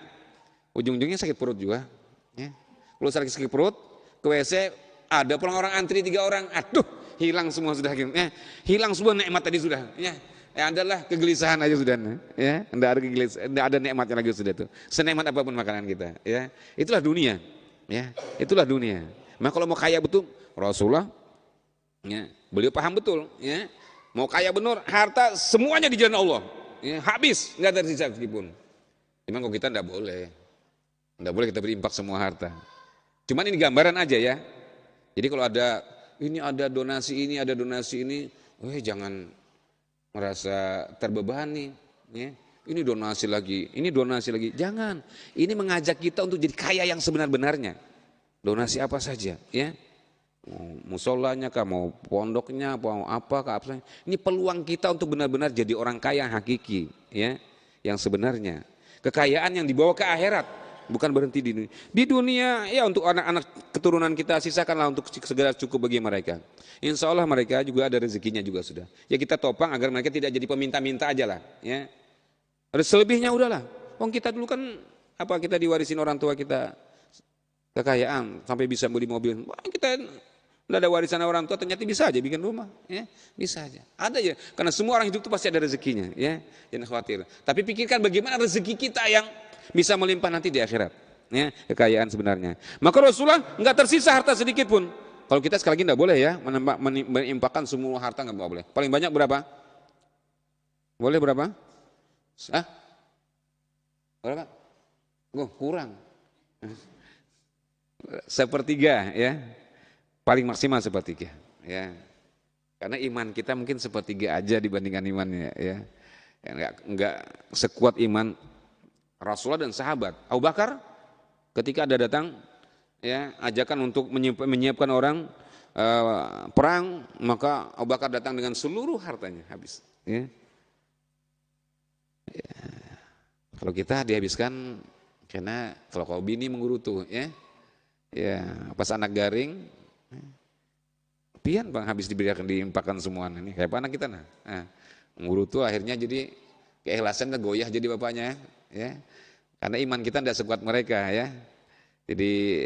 ujung-ujungnya sakit perut juga. Ya. Kalau sakit perut ke WC ada pulang orang antri 3 orang, aduh hilang semua sudah, ya. Hilang semua nikmat tadi sudah. Ya. Adalah kegelisahan aja sudah, ya. Enggak ada nikmatnya lagi sudah tuh. Senikmat apapun makanan kita, ya. Itulah dunia, ya. Itulah dunia. Maka kalau mau kaya betul, Rasulullah, ya, beliau paham betul, ya. Mau kaya benar, harta semuanya di jalan Allah, ya, habis, nggak tersisa sedikitpun. Cuman kalau kita nggak boleh kita berimpak semua harta. Cuman ini gambaran aja ya. Jadi kalau ada donasi ini, jangan merasa terbebani, ya. Ini donasi lagi. Jangan. Ini mengajak kita untuk jadi kaya yang sebenar-benarnya. Donasi apa saja, ya. Mau musolanya kah, mau pondoknya, mau apa kah, ini peluang kita untuk benar-benar jadi orang kaya yang hakiki, ya, yang sebenarnya. Kekayaan yang dibawa ke akhirat, bukan berhenti di dunia. Di dunia, ya, untuk anak-anak keturunan kita sisakanlah untuk segera cukup bagi mereka. Insya Allah mereka juga ada rezekinya juga sudah. Ya kita topang agar mereka tidak jadi peminta-minta aja lah, ya. Selebihnya udahlah. Kita dulu kan kita diwarisin orang tua kita kekayaan sampai bisa beli mobil. Kita tidak ada warisan orang tua, ternyata bisa aja bikin rumah, ya, bisa aja, ada ya, karena semua orang hidup itu pasti ada rezekinya, ya, jangan khawatir. Tapi pikirkan bagaimana rezeki kita yang bisa melimpah nanti di akhirat, ya, kekayaan sebenarnya. Maka Rasulullah nggak tersisa harta sedikit pun. Kalau kita sekali lagi nggak boleh ya mengimpakkan semua harta, nggak boleh. Paling banyak berapa? Boleh berapa? Berapa? Kurang. 1/3, ya. Paling maksimal 1/3, ya. Karena iman kita mungkin 1/3 aja dibandingkan imannya, ya. Enggak sekuat iman Rasulullah dan sahabat. Abu Bakar ketika ada datang, ya, ajakan untuk menyiapkan orang perang, maka Abu Bakar datang dengan seluruh hartanya habis, ya. Ya. Kalau kita dihabiskan karena kalau bini menggerutu, ya. Ya, pas anak garing pian bang habis diimpakkan semua ini kayak anak kita ngurutu akhirnya jadi keikhlasan goyah jadi bapaknya, ya, karena iman kita tidak sekuat mereka, ya. Jadi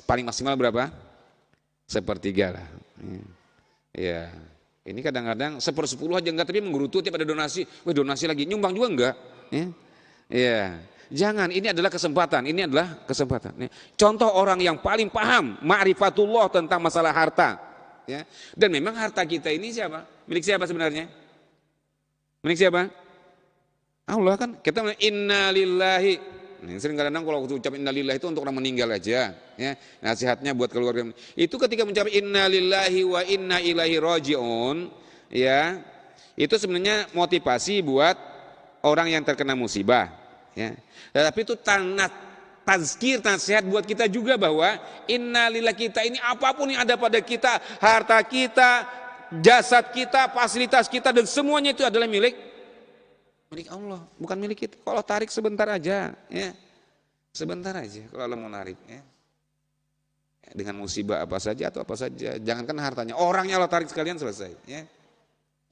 paling maksimal berapa? 1/3 lah, ya. Ini kadang-kadang 1/10 aja enggak, tapi menggerutu tiap ada donasi, donasi lagi, nyumbang juga enggak, ya. Ya. Jangan, ini adalah kesempatan, Contoh orang yang paling paham ma'rifatullah tentang masalah harta, ya. Dan memang harta kita ini siapa? Milik siapa sebenarnya? Milik siapa? Allah kan. Kita bilang inna lillahi. Sering kadang-kadang kalau ucap inna lillahi itu untuk orang meninggal aja, ya. Nasihatnya buat keluarga. Itu ketika mengucap inna lillahi wa inna ilaihi raji'un, ya. Itu sebenarnya motivasi buat orang yang terkena musibah, ya. Tetapi itu tazkir, nasihat buat kita juga bahwa innalillah, kita ini apapun yang ada pada kita, harta kita, jasad kita, fasilitas kita, dan semuanya itu adalah milik Allah, bukan milik kita. Kalau tarik sebentar aja, ya, sebentar aja kalau Allah mau narik, ya. Dengan musibah apa saja atau apa saja, jangankan hartanya, orangnya Allah tarik sekalian, selesai, ya.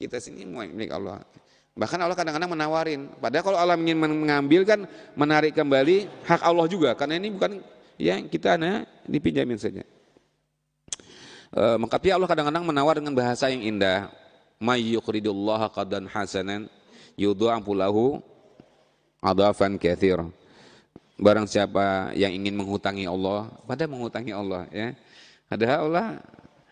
Kita sini milik Allah. Bahkan Allah kadang-kadang menawarin. Padahal kalau Allah ingin mengambil kan menarik kembali hak Allah juga. Karena ini bukan yang kita dipinjamin saja. Maka Allah kadang-kadang menawar dengan bahasa yang indah. May yuqridullaha qadan hasanan yudha'afu lahu adhafan katsir. Barang siapa yang ingin menghutangi Allah, pada menghutangi Allah, ya. Padahal Allah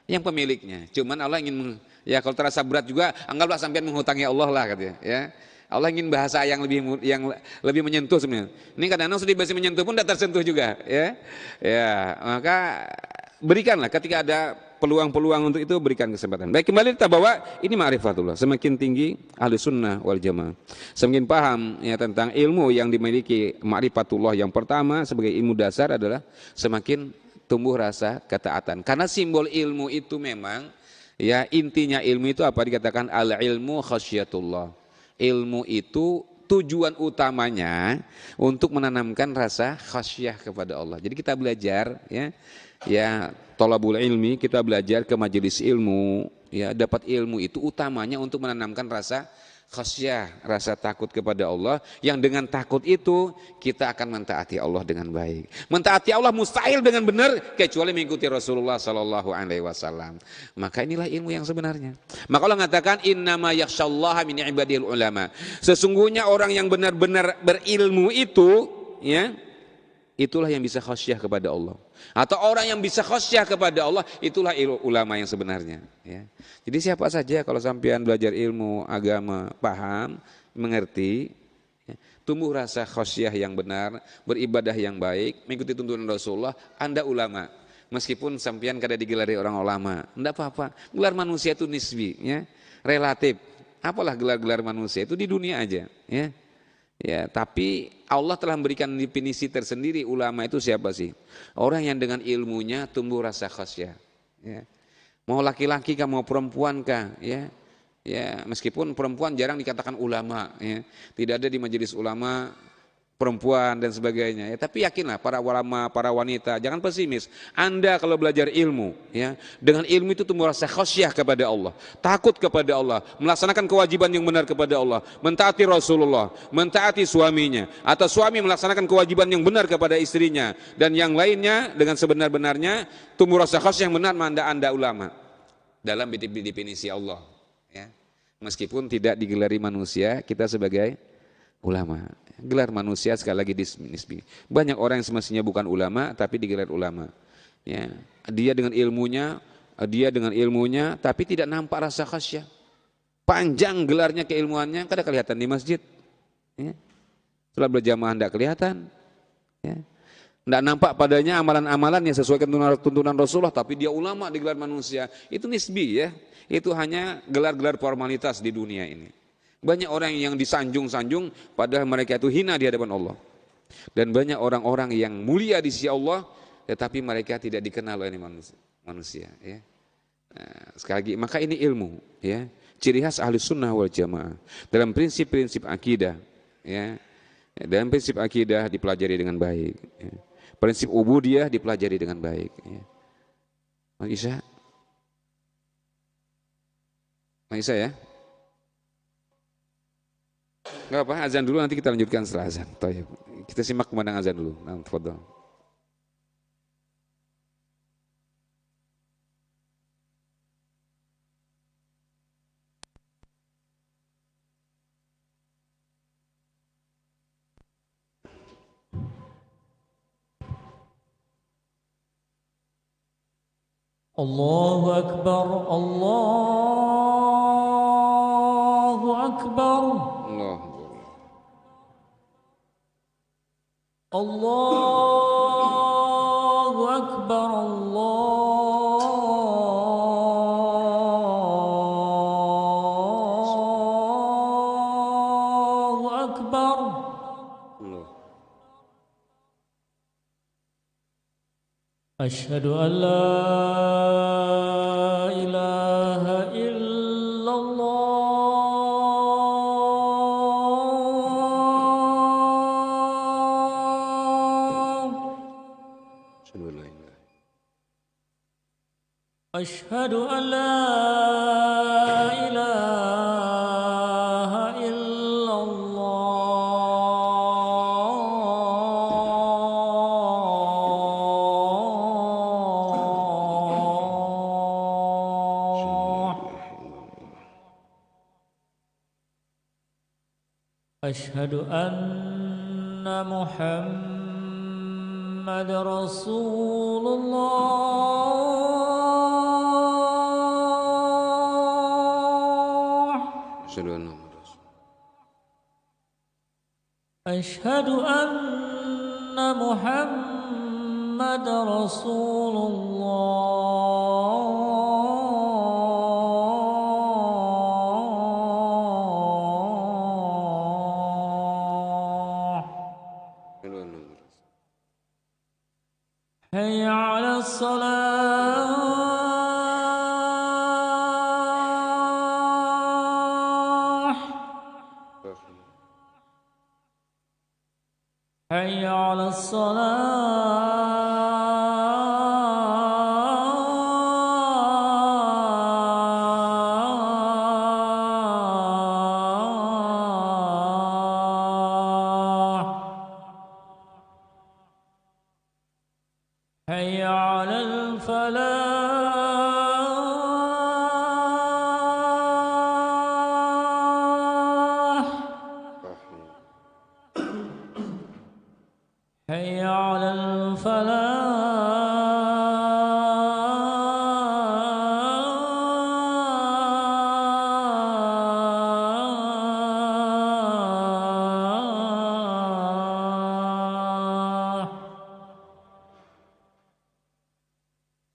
yang pemiliknya. Cuman Allah ingin ya kalau terasa berat juga, anggaplah sampean menghutangi Allah lah, katanya, ya. Allah ingin bahasa yang lebih menyentuh sebenarnya. Ini kadang-kadang sudah bahasa menyentuh pun tidak tersentuh juga, ya. Ya, maka berikanlah ketika ada peluang-peluang untuk itu, berikan kesempatan. Baik, kembali kita bawa ini ma'rifatullah. Semakin tinggi ahli sunnah wal jamaah, semakin paham, ya, tentang ilmu yang dimiliki ma'rifatullah yang pertama sebagai ilmu dasar adalah semakin tumbuh rasa ketaatan. Karena simbol ilmu itu memang, ya, intinya ilmu itu apa? Dikatakan al-ilmu khasyatullah. Ilmu itu tujuan utamanya untuk menanamkan rasa khasyah kepada Allah. Jadi kita belajar, ya, thalabul ilmi, kita belajar ke majelis ilmu, ya, dapat ilmu itu utamanya untuk menanamkan rasa khasyah, rasa takut kepada Allah, yang dengan takut itu kita akan mentaati Allah dengan baik. Mentaati Allah mustahil dengan benar kecuali mengikuti Rasulullah sallallahu alaihi wasallam. Maka inilah ilmu yang sebenarnya. Maka Allah mengatakan innama yakhsyallaha min ibadil ulama. Sesungguhnya orang yang benar-benar berilmu itu, ya, itulah yang bisa khasyah kepada Allah. Atau orang yang bisa khasyah kepada Allah, itulah ulama yang sebenarnya, ya. Jadi siapa saja kalau sampean belajar ilmu agama, paham, mengerti, ya, tumbuh rasa khasyah yang benar, beribadah yang baik, mengikuti tuntunan Rasulullah, Anda ulama. Meskipun sampean kada digelari orang ulama, enggak apa-apa. Gelar manusia itu nisbi, ya, relatif. Apalah gelar-gelar manusia itu di dunia aja, ya. Ya, tapi Allah telah memberikan definisi tersendiri ulama itu siapa sih? Orang yang dengan ilmunya tumbuh rasa khasyah. Ya. Mau laki-laki kah, mau perempuan kah? Ya, ya, meskipun perempuan jarang dikatakan ulama. Ya. Tidak ada di majelis ulama perempuan dan sebagainya. Ya, tapi yakinlah para ulama, para wanita, jangan pesimis. Anda kalau belajar ilmu, ya, dengan ilmu itu tumbuh rasa khasyah kepada Allah, takut kepada Allah, melaksanakan kewajiban yang benar kepada Allah, mentaati Rasulullah, mentaati suaminya, atau suami melaksanakan kewajiban yang benar kepada istrinya, dan yang lainnya dengan sebenar-benarnya, tumbuh rasa khasyah yang benar, Anda ulama dalam definisi Allah. Ya. Meskipun tidak digelari manusia, kita sebagai ulama. Gelar manusia sekali lagi disebut. Banyak orang yang semestinya bukan ulama tapi digelar ulama. Ya, dia dengan ilmunya tapi tidak nampak rasa khasyah. Panjang gelarnya keilmuannya, kada kelihatan di masjid. Ya. Setelah berjamaah tidak kelihatan. Ya. Tidak nampak padanya amalan-amalan yang sesuai tuntunan Rasulullah, tapi dia ulama digelar manusia. Itu nisbi, ya. Itu hanya gelar-gelar formalitas di dunia ini. Banyak orang yang disanjung-sanjung padahal mereka itu hina di hadapan Allah. Dan banyak orang-orang yang mulia di sisi Allah tetapi mereka tidak dikenal oleh manusia, ya. Nah, sekali lagi, maka ini ilmu, ya. Ciri khas ahli sunnah wal jamaah. Dalam prinsip-prinsip akidah, ya. Dalam prinsip akidah dipelajari dengan baik, ya. Prinsip ubudiyah dipelajari dengan baik, ya. Maisa ya. Enggak apa, azan dulu nanti kita lanjutkan setelah azan. Tayyib. Kita simak kemana azan dulu. Nah, tafadhol. Allahu Akbar, Allahu Akbar. Allah. Allahu Akbar, Allahu Akbar. Allah. Asyhadu an la ilaha illallah. Asyhadu an la ilaha illallah. Asyhadu anna Muhammad Rasulullah. Asyhadu anna Muhammad Rasulullah. Hayya 'alas salah. Hayya 'alas salah. الفلاح حي على الفلاح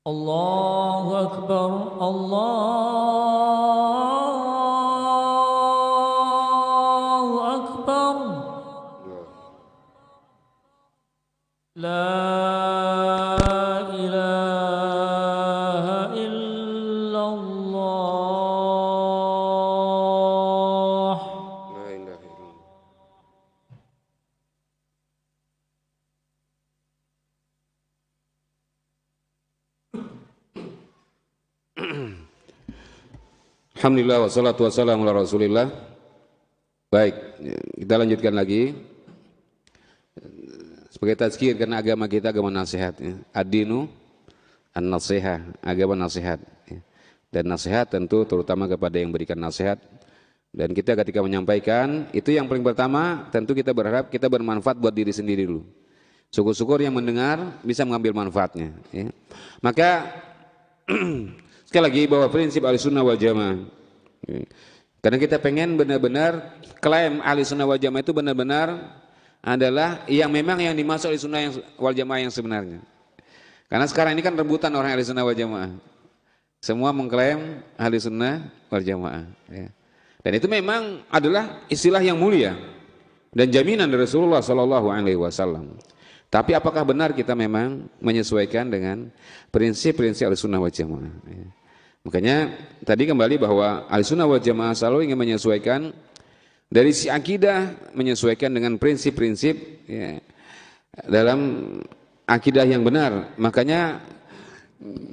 الله أكبر الله أكبر لا إله إلا الله La ilaha illallah. Alhamdulillah wassalatu wassalamu ala Rasulillah. Baik, kita lanjutkan lagi. Sebagai tazkir karena agama kita agama nasihat ya. Ad-dinu an-nasihah, agama nasihat ya. Dan nasihat tentu terutama kepada yang berikan nasihat. Dan kita ketika menyampaikan itu yang paling pertama tentu kita berharap kita bermanfaat buat diri sendiri dulu. Syukur-syukur yang mendengar bisa mengambil manfaatnya ya. Maka sekali lagi bahwa prinsip Ahlussunnah wal Jamaah ya. Karena kita pengen benar-benar klaim Ahlussunnah wal Jamaah itu benar-benar adalah yang memang yang dimaksud Ahlussunnah wal Jamaah yang sebenarnya. Karena sekarang ini kan rebutan orang Ahlussunnah wal Jamaah. Semua mengklaim Ahlussunnah wal Jamaah ya. Dan itu memang adalah istilah yang mulia dan jaminan dari Rasulullah sallallahu alaihi wasallam. Tapi apakah benar kita memang menyesuaikan dengan prinsip-prinsip Ahlussunnah wal Jamaah ya. Makanya tadi kembali bahwa Ahlussunnah wal Jamaah selalu ingin menyesuaikan dari si akidah, menyesuaikan dengan prinsip-prinsip ya, dalam akidah yang benar. Makanya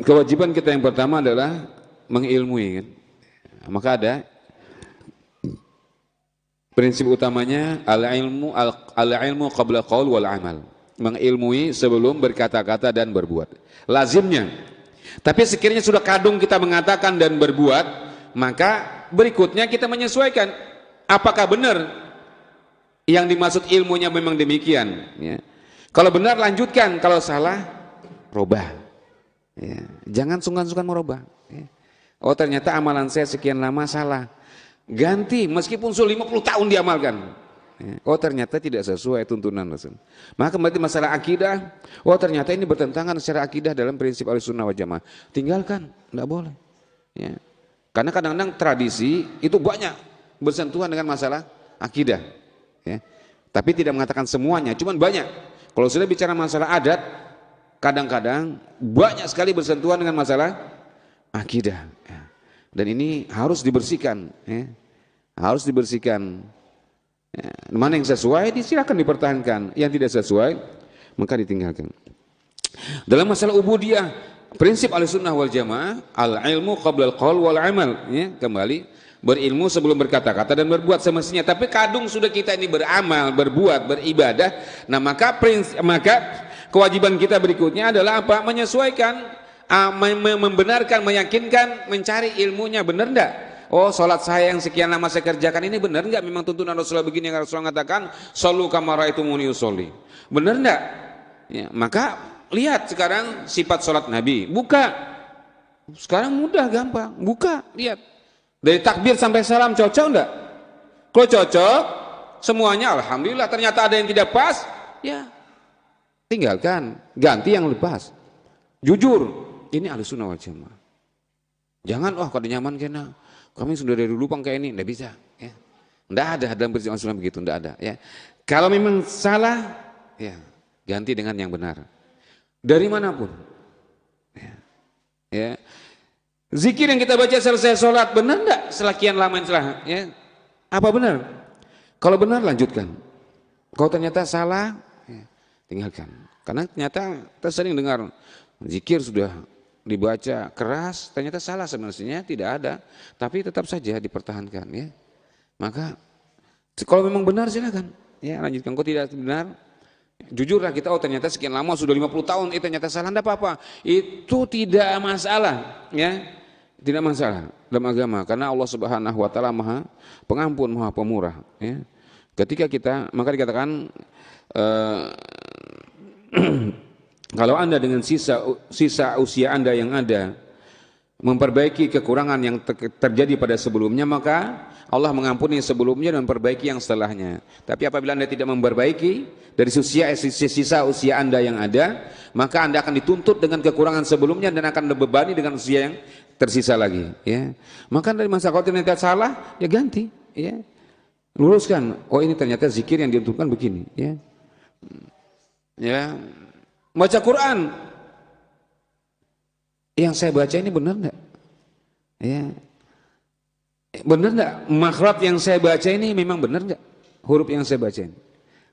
kewajiban kita yang pertama adalah mengilmui kan. Maka ada prinsip utamanya al-ilmu qabla qaul wal amal. Mengilmui sebelum berkata-kata dan berbuat. Lazimnya. Tapi sekiranya sudah kadung kita mengatakan dan berbuat, maka berikutnya kita menyesuaikan. Apakah benar yang dimaksud ilmunya memang demikian? Ya. Kalau benar lanjutkan, kalau salah robah. Ya. Jangan sungkan-sungkan merubah. Ya. Oh ternyata amalan saya sekian lama salah. Ganti meskipun sudah 50 tahun diamalkan. Ya. Oh ternyata tidak sesuai tuntunan Rasul. Maka kembali masalah akidah. Oh ternyata ini bertentangan secara akidah dalam prinsip Ahlussunnah wal Jamaah. Tinggalkan, tidak boleh. Ya. Karena kadang-kadang tradisi itu banyak bersentuhan dengan masalah akidah. Ya. Tapi tidak mengatakan semuanya, cuman banyak. Kalau sudah bicara masalah adat, kadang-kadang banyak sekali bersentuhan dengan masalah akidah. Ya. Dan ini harus dibersihkan. Ya. Harus dibersihkan. Ya, mana yang sesuai silakan dipertahankan, yang tidak sesuai maka ditinggalkan. Dalam masalah ubudiyah, prinsip Ahlussunnah wal Jamaah al-ilmu qabla al-qaul wal amal ya, kembali berilmu sebelum berkata-kata dan berbuat semestinya. Tapi kadung sudah kita ini beramal, berbuat, beribadah, nah maka kewajiban kita berikutnya adalah apa? Menyesuaikan, membenarkan, meyakinkan, mencari ilmunya benar enggak? Oh sholat saya yang sekian lama saya kerjakan ini benar enggak? Memang tuntunan Rasulullah begini yang Rasulullah mengatakan shollu kama ra'aitumuni usolli. Benar enggak? Ya, maka lihat sekarang sifat sholat Nabi. Buka. Sekarang mudah, gampang. Buka, lihat. Dari takbir sampai salam cocok enggak? Kalau cocok, semuanya alhamdulillah. Ternyata ada yang tidak pas, ya tinggalkan. Ganti yang lepas. Jujur, ini Ahlussunnah wal Jamaah. Jangan, kalau nyaman kena. Kami sudah dari dulu kayak ini, enggak bisa. Ya. Enggak ada dalam prinsip Ahlussunnah begitu, enggak ada. Ya. Kalau memang salah, ya ganti dengan yang benar. Dari manapun. Ya. Ya. Zikir yang kita baca selesai sholat benar enggak? Selakian lama setelah, ya. Apa benar? Kalau benar lanjutkan. Kalau ternyata salah, ya, tinggalkan. Karena ternyata kita sering dengar zikir sudah dibaca keras, ternyata salah sebenarnya tidak ada, tapi tetap saja dipertahankan ya. Maka kalau memang benar silakan ya lanjutkan, kalau tidak benar Jujurlah kita, oh ternyata sekian lama sudah 50 tahun, ternyata salah, enggak apa-apa. Itu tidak masalah, ya. Tidak masalah dalam agama, karena Allah Subhanahu wa taala Maha Pengampun, Maha Pemurah, ya. Ketika kita, maka dikatakan kalau Anda dengan sisa usia Anda yang ada memperbaiki kekurangan yang terjadi pada sebelumnya, maka Allah mengampuni sebelumnya dan memperbaiki yang setelahnya. Tapi apabila Anda tidak memperbaiki dari sisa usia Anda yang ada, maka Anda akan dituntut dengan kekurangan sebelumnya dan akan terbebani dengan usia yang tersisa lagi, ya. Maka dari masa kalau ternyata salah, ya ganti, ya. Luruskan. Oh, ini ternyata zikir yang diuntukkan begini, ya. Ya. Baca Quran. Yang saya baca ini benar enggak? Ya. Benar enggak? Makhraj yang saya baca ini memang benar enggak? Huruf yang saya baca ini.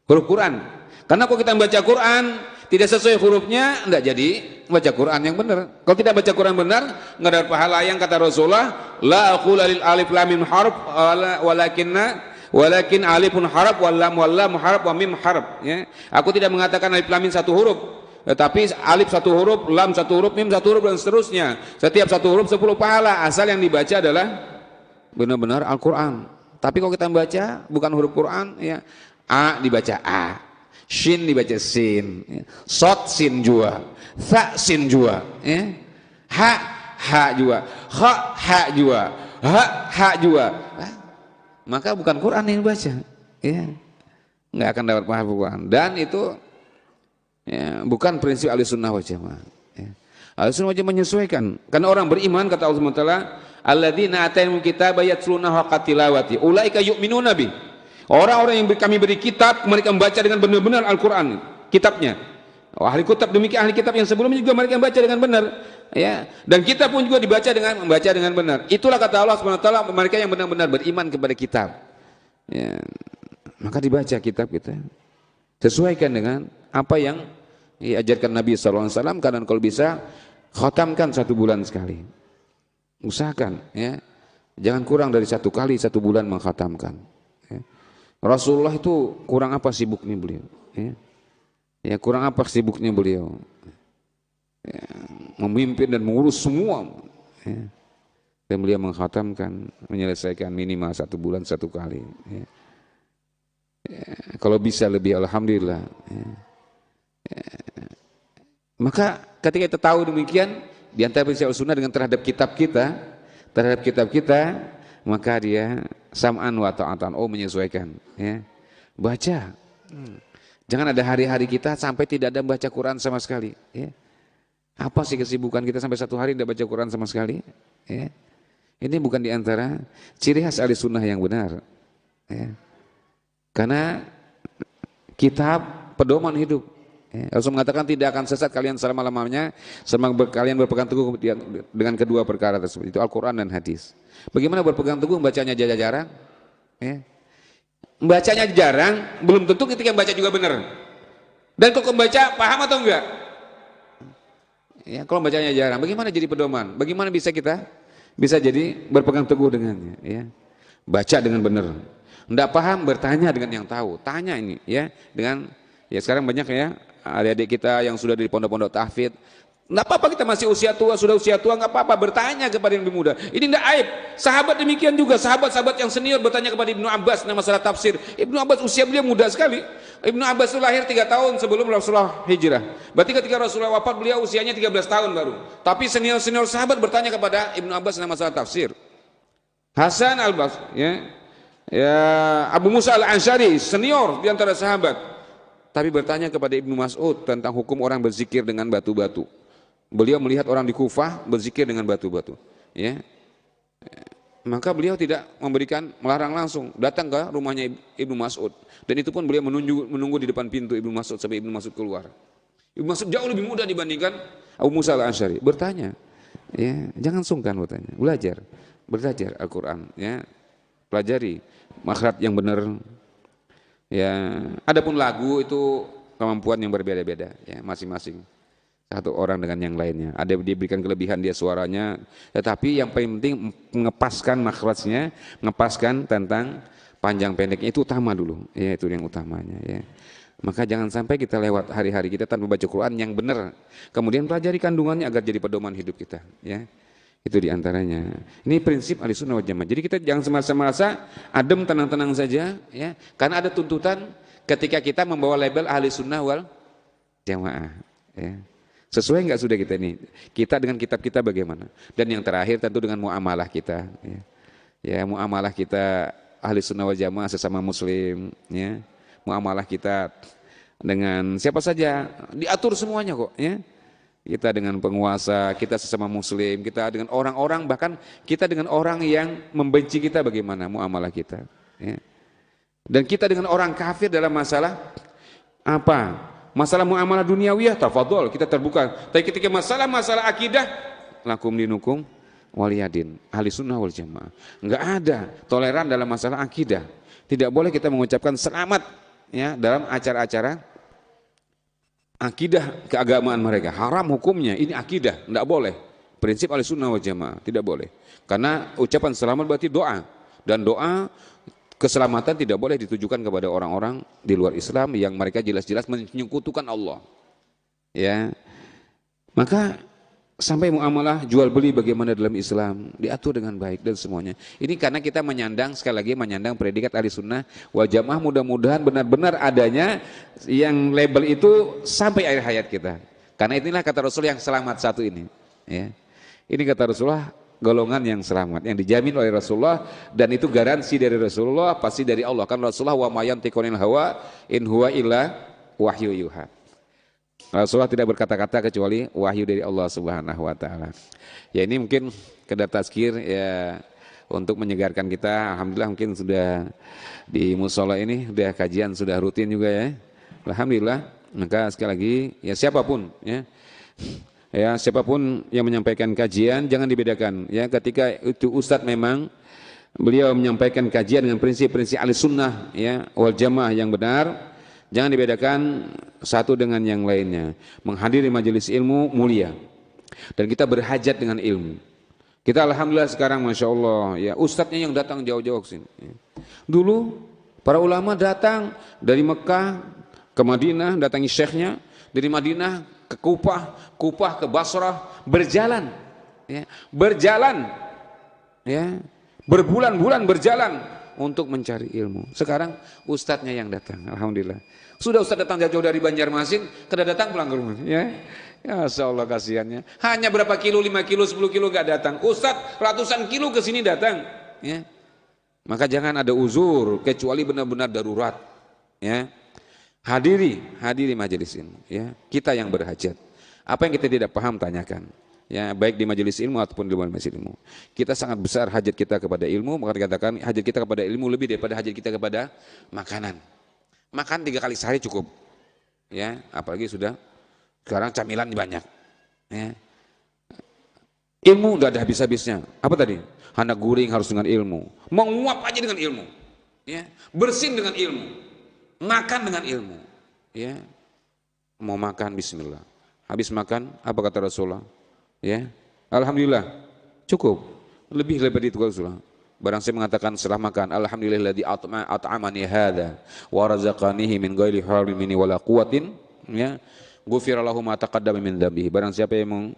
Huruf Quran. Karena kalau kita baca Quran tidak sesuai hurufnya, enggak jadi baca Quran yang benar. Kalau tidak baca Quran benar, enggak ada pahala. Yang kata Rasulullah, la aqula lil alif lam mim harf walakin alifun harf wal lam harf wa mim harf, ya. Aku tidak mengatakan alif lam mim satu huruf, tetapi alif satu huruf, lam satu huruf, mim satu huruf dan seterusnya. Setiap satu huruf 10 pahala, asal yang dibaca adalah benar-benar Al-Qur'an. Tapi kalau kita membaca bukan huruf Quran, ya, A dibaca A, Shin dibaca Sin, ya. Sod Sin jua, Tha Sin jua, ya. Ha jua, Ha jua, Ha jua. Maka bukan Quran yang dibaca, ya. Nggak akan dapat pahala Quran. Dan itu, ya, bukan prinsip Ahlussunnah wal Jamaah, ya. Ahlussunnah wal Jamaah menyesuaikan. Karena orang beriman, kata Allah Subhanahu wa taala, alladzina atainahumul kitaba yatlunahu haqqa tilawati ulaika yu'minuna bih. Orang-orang yang kami beri kitab, mereka membaca dengan benar-benar Al-Quran, kitabnya. Oh, ahli kitab, demikian ahli kitab yang sebelumnya juga mereka membaca dengan benar, ya. Dan kita pun juga membaca dengan benar. Itulah kata Allah Subhanahu wa taala, mereka yang benar-benar beriman kepada kitab, ya. Maka dibaca kitab kita, sesuaikan dengan apa yang diajarkan Nabi sallallahu alaihi wasallam. Karena kalau bisa khatamkan 1 bulan sekali, usahakan, ya. Jangan kurang dari 1 kali 1 bulan mengkhatamkan, ya. Rasulullah itu kurang apa sibuknya beliau, ya. Ya, kurang apa sibuknya beliau, ya, memimpin dan mengurus semua, ya. Dan beliau mengkhatamkan, menyelesaikan minimal 1 bulan 1 kali, ya. Ya, kalau bisa lebih alhamdulillah, ya. Ya. Maka ketika kita tahu demikian, di antara prinsip Sunnah dengan terhadap kitab kita, maka dia sam'an wa ta'atan, menyesuaikan, ya. Baca. Jangan ada hari-hari kita sampai tidak ada baca Quran sama sekali, ya. Apa sih kesibukan kita sampai 1 hari tidak baca Quran sama sekali, ya. Ini bukan di antara ciri khas Ahlussunnah yang benar, ya. Karena kitab pedoman hidup, ya. Rasul mengatakan tidak akan sesat kalian selama-lamanya selama kalian berpegang teguh dengan kedua perkara tersebut, itu Al-Quran dan hadis. Bagaimana berpegang teguh? Bacanya jarang, ya. Bacanya jarang, belum tentu ketika membaca juga benar. Dan kalau membaca paham atau enggak? Ya, kalau bacanya jarang, bagaimana jadi pedoman? Bagaimana bisa kita jadi berpegang teguh dengannya, ya? Baca dengan benar. Enggak paham, bertanya dengan yang tahu. Tanya ini, ya, dengan, ya, sekarang banyak, ya, adik-adik kita yang sudah di pondok-pondok tahfidz. Enggak apa-apa kita masih sudah usia tua, enggak apa-apa bertanya kepada yang lebih muda. Ini enggak aib. Sahabat demikian juga, sahabat-sahabat yang senior bertanya kepada Ibnu Abbas tentang masalah tafsir. Ibnu Abbas usia beliau muda sekali. Ibnu Abbas itu lahir 3 tahun sebelum Rasulullah hijrah. Berarti ketika Rasulullah wafat beliau usianya 13 tahun baru. Tapi senior-senior sahabat bertanya kepada Ibnu Abbas tentang masalah tafsir. Hasan al-Basri, ya, Abu Musa al-Asy'ari senior di antara sahabat. Tapi bertanya kepada Ibnu Mas'ud tentang hukum orang berzikir dengan batu-batu. Beliau melihat orang di Kufah berzikir dengan batu-batu, ya. Maka beliau tidak melarang langsung, datang ke rumahnya Ibnu Mas'ud. Dan itu pun beliau menunggu di depan pintu Ibnu Mas'ud sampai Ibnu Mas'ud keluar. Ibnu Mas'ud jauh lebih muda dibandingkan Abu Musa al-Asy'ari. Bertanya, ya, jangan sungkan bertanya, belajar Al-Quran, ya, pelajari makhraj yang benar, ya. Adapun lagu itu kemampuan yang berbeda-beda, ya, masing-masing satu orang dengan yang lainnya. Ada yang diberikan kelebihan dia suaranya, tetapi yang paling penting mengepaskan makhrajnya, mengepaskan tentang panjang pendeknya itu utama dulu, ya, itu yang utamanya, ya. Maka jangan sampai kita lewat hari-hari kita tanpa baca Quran yang benar. Kemudian pelajari kandungannya agar jadi pedoman hidup kita. Ya, itu diantaranya. Ini prinsip Ahlussunnah wal Jamaah. Jadi kita jangan semasa-masa adem tenang-tenang saja. Ya, karena ada tuntutan ketika kita membawa label Ahlussunnah wal Jamaah. Ya. Sesuai nggak sudah kita ini? Kita dengan kitab kita bagaimana? Dan yang terakhir tentu dengan muamalah kita. Ya, muamalah kita Ahlussunnah wal Jamaah sesama Muslim. Ya. Muamalah kita dengan siapa saja diatur semuanya kok, ya. Kita dengan penguasa, kita sesama Muslim, kita dengan orang-orang, bahkan kita dengan orang yang membenci kita bagaimana muamalah kita, ya. Dan kita dengan orang kafir dalam masalah apa? Masalah muamalah duniawiyah, tafadhol, kita terbuka. Tapi ketika masalah akidah, lakum dinukum waliyadin, Ahlussunnah wal Jamaah. Enggak ada toleran dalam masalah akidah. Tidak boleh kita mengucapkan selamat, ya, dalam acara-acara akidah keagamaan mereka. Haram hukumnya, ini akidah, tidak boleh. Prinsip Ahlussunnah wal Jamaah, tidak boleh. Karena ucapan selamat berarti doa. Dan doa keselamatan tidak boleh ditujukan kepada orang-orang di luar Islam yang mereka jelas-jelas menyekutukan Allah. Ya. Maka sampai muamalah jual beli bagaimana dalam Islam diatur dengan baik dan semuanya. Ini karena kita menyandang, sekali lagi menyandang predikat Ahlussunnah wal Jamaah, mudah-mudahan benar-benar adanya yang label itu sampai akhir hayat kita. Karena inilah kata Rasul yang selamat satu ini. Ya. Ini kata Rasulullah, golongan yang selamat, yang dijamin oleh Rasulullah, dan itu garansi dari Rasulullah, pasti dari Allah. Kan Rasulullah wa ma yantiqu anil hawa in huwa illa wahyu yuha. Rasulullah tidak berkata-kata kecuali wahyu dari Allah Subhanahu wa taala. Ya, ini mungkin kedar tazkir ya untuk menyegarkan kita. Alhamdulillah mungkin sudah di mushola ini sudah kajian sudah rutin juga ya. Alhamdulillah. Maka sekali lagi ya siapapun ya. Ya, siapapun yang menyampaikan kajian jangan dibedakan ya, ketika itu ustadz memang beliau menyampaikan kajian dengan prinsip-prinsip Ahlussunnah ya wal Jamaah yang benar. Jangan dibedakan satu dengan yang lainnya. Menghadiri majelis ilmu mulia. Dan kita berhajat dengan ilmu. Kita alhamdulillah sekarang Masya Allah, ya, ustadznya yang datang jauh-jauh ke sini. Dulu para ulama datang dari Mekah ke Madinah, datangi syekhnya. Dari Madinah ke Kufah, Kufah ke Basrah, berjalan. Ya, berjalan. Ya, berbulan-bulan berjalan untuk mencari ilmu. Sekarang ustadznya yang datang, alhamdulillah. Sudah ustadz datang jauh-jauh dari Banjarmasin, kada datang pulang ke rumah. Ya, ya Masya Allah kasihannya. Hanya berapa kilo, 5 kilo, 10 kilo gak datang. Ustadz ratusan kilo ke sini datang. Ya, maka jangan ada uzur kecuali benar-benar darurat. Ya, hadiri majelis ilmu. Ya, kita yang berhajat. Apa yang kita tidak paham tanyakan. Ya, baik di majelis ilmu ataupun di luar majelis ilmu. Kita sangat besar hajat kita kepada ilmu, maka dikatakan hajat kita kepada ilmu lebih daripada hajat kita kepada makanan. Makan 3 kali sehari cukup. Ya, apalagi sudah sekarang camilan banyak. Ya. Ilmu udah ada habis-habisnya. Apa tadi? Anak guring harus dengan ilmu. Menguap aja dengan ilmu. Ya, bersin dengan ilmu. Makan dengan ilmu. Ya. Mau makan bismillah. Habis makan apa kata Rasulullah? Ya, alhamdulillah cukup, lebih dari itu Rasulullah. Barang saya mengatakan setelah makan, alhamdulilladzi at'amani hadza wa razaqanihi min ghairi hawlin minni wala quwwatin, ya, ghufira lahu ma taqaddama min dzambihi. Barang siapa yang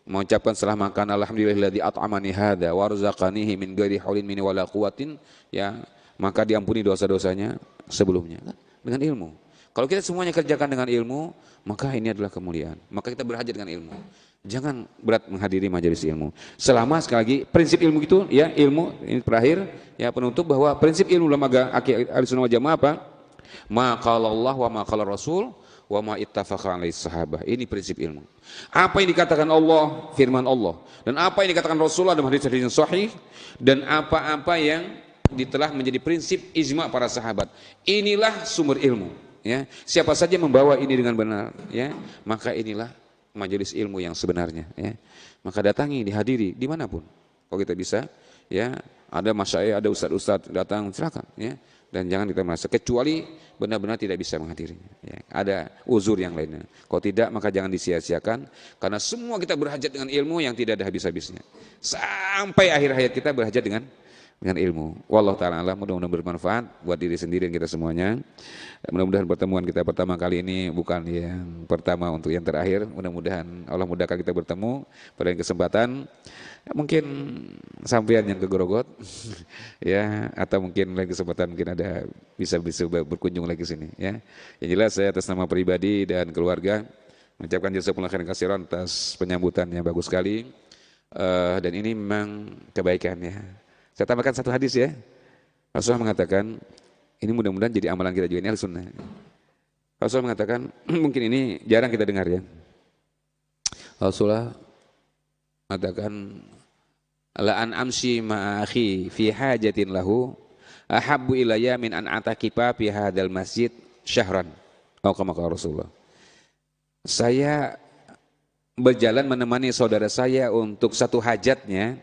mengucapkan setelah makan alhamdulilladzi at'amani hadza wa razaqanihi min ghairi hawlin minni wala quwwatin, ya, maka diampuni dosa-dosanya sebelumnya dengan ilmu. Kalau kita semuanya kerjakan dengan ilmu, maka ini adalah kemuliaan. Maka kita berhajat dengan ilmu. Jangan berat menghadiri majelis ilmu. Selama sekali lagi prinsip ilmu itu ya, ilmu ini terakhir ya penutup, bahwa prinsip ilmu dalam agama Ahlussunnah wal Jamaah apa? Ma qala Allah wa ma qala Rasul wa ma ittafaqa alaihi sahabah. Ini prinsip ilmu. Apa yang dikatakan Allah, firman Allah, dan apa yang dikatakan Rasulullah dalam hadis-hadis yang sahih, dan apa-apa yang telah menjadi prinsip ijma para sahabat. Inilah sumber ilmu. Ya, siapa saja membawa ini dengan benar, ya, maka inilah majelis ilmu yang sebenarnya. Ya, maka datangi, dihadiri dimanapun. Kalau kita bisa, ya, ada masyayikh, ada ustadz datang, silakan. Ya, dan jangan kita merasa kecuali benar-benar tidak bisa menghadirinya. Ya, ada uzur yang lainnya. Kalau tidak, maka jangan disia-siakan. Karena semua kita berhajat dengan ilmu yang tidak ada habis-habisnya. Sampai akhir hayat kita berhajat dengan dengan ilmu. Wallahu taala alam, mudah-mudahan bermanfaat buat diri sendiri dan kita semuanya. Mudah-mudahan pertemuan kita pertama kali ini bukan yang pertama untuk yang terakhir. Mudah-mudahan Allah mudahkan kita bertemu pada kesempatan. Mungkin sampean yang ke Grogol ya, atau mungkin lain kesempatan mungkin ada bisa berkunjung lagi ke sini ya. Yang jelas saya atas nama pribadi dan keluarga mengucapkan jazakumullah khairan katsiran atas penyambutan yang bagus sekali. Dan ini memang kebaikan ya. Saya tambahkan satu hadis ya. Rasulullah mengatakan ini mudah-mudahan jadi amalan kita juga, ini al-sunnah. Rasulullah mengatakan mungkin ini jarang kita dengar ya. Rasulullah mengatakan la an amsi ma'akhi fi hajatin lahu ahabbu ilayya min an atakifa fi hadzal masjid syahran. Oh, kama Rasulullah. Saya berjalan menemani saudara saya untuk satu hajatnya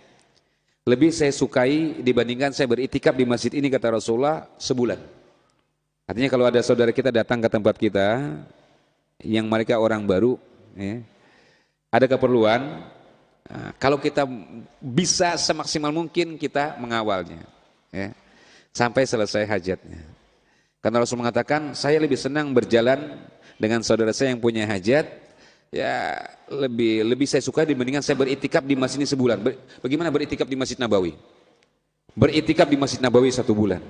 lebih saya sukai dibandingkan saya beritikaf di masjid ini, kata Rasulullah, sebulan. Artinya kalau ada saudara kita datang ke tempat kita yang mereka orang baru ya, ada keperluan, kalau kita bisa semaksimal mungkin kita mengawalnya ya, sampai selesai hajatnya. Karena Rasul mengatakan saya lebih senang berjalan dengan saudara saya yang punya hajat ya, lebih saya suka dibandingkan saya beritikaf di masjid ini sebulan. Bagaimana beritikaf di Masjid Nabawi? Beritikaf di Masjid Nabawi 1 bulan.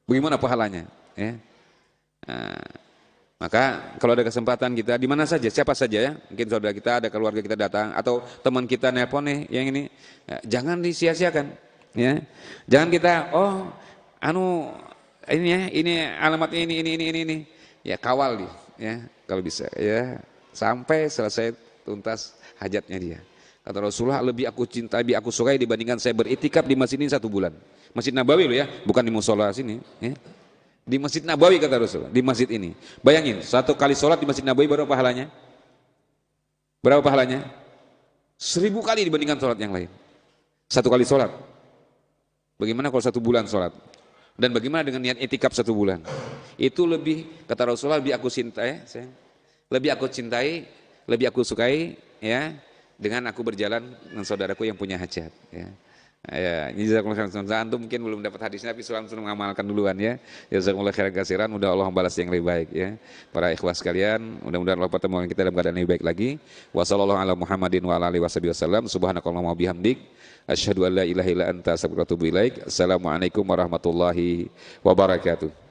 Bagaimana pahalanya ya? Maka kalau ada kesempatan kita di mana saja, siapa saja ya, mungkin saudara kita, ada keluarga kita datang atau teman kita nelpon nih yang ini, ya, jangan disia-siakan ya. Jangan kita ini ya, ini alamat ini ya, kawal dia ya kalau bisa ya sampai selesai tuntas hajatnya dia. Kata Rasulullah, lebih aku cintai, lebih aku sukai dibandingkan saya beritikaf di masjid ini 1 bulan. Masjid Nabawi loh ya, bukan di musola sini ya. Di Masjid Nabawi kata Rasulullah, di masjid ini. Bayangin, 1 kali sholat di Masjid Nabawi berapa pahalanya? Berapa pahalanya? 1000 kali dibandingkan sholat yang lain. 1 kali sholat. Bagaimana kalau 1 bulan sholat? Dan bagaimana dengan niat itikaf 1 bulan? Itu lebih, kata Rasulullah, lebih aku cintai, lebih aku cintai, lebih aku sukai, ya, dengan aku berjalan dengan saudaraku yang punya hajat. Ya. Ya, ini jazakumullah khairan. Antum mungkin belum dapat hadisnya tapi sudah mengamalkan duluan ya. Jazakumullah khairan katsiran, mudah Allah membalas yang lebih baik ya. Para ikhwas sekalian, mudah-mudahan Allah pertemuan kita dalam keadaan lebih baik lagi. Wa sallallahu ala Muhammadin wa ala alihi wasallam. Subhanakallahumma wa bihamdik asyhadu an la ilaha illa anta astaghfiruka wa atubu ilaik. Assalamualaikum warahmatullahi wabarakatuh.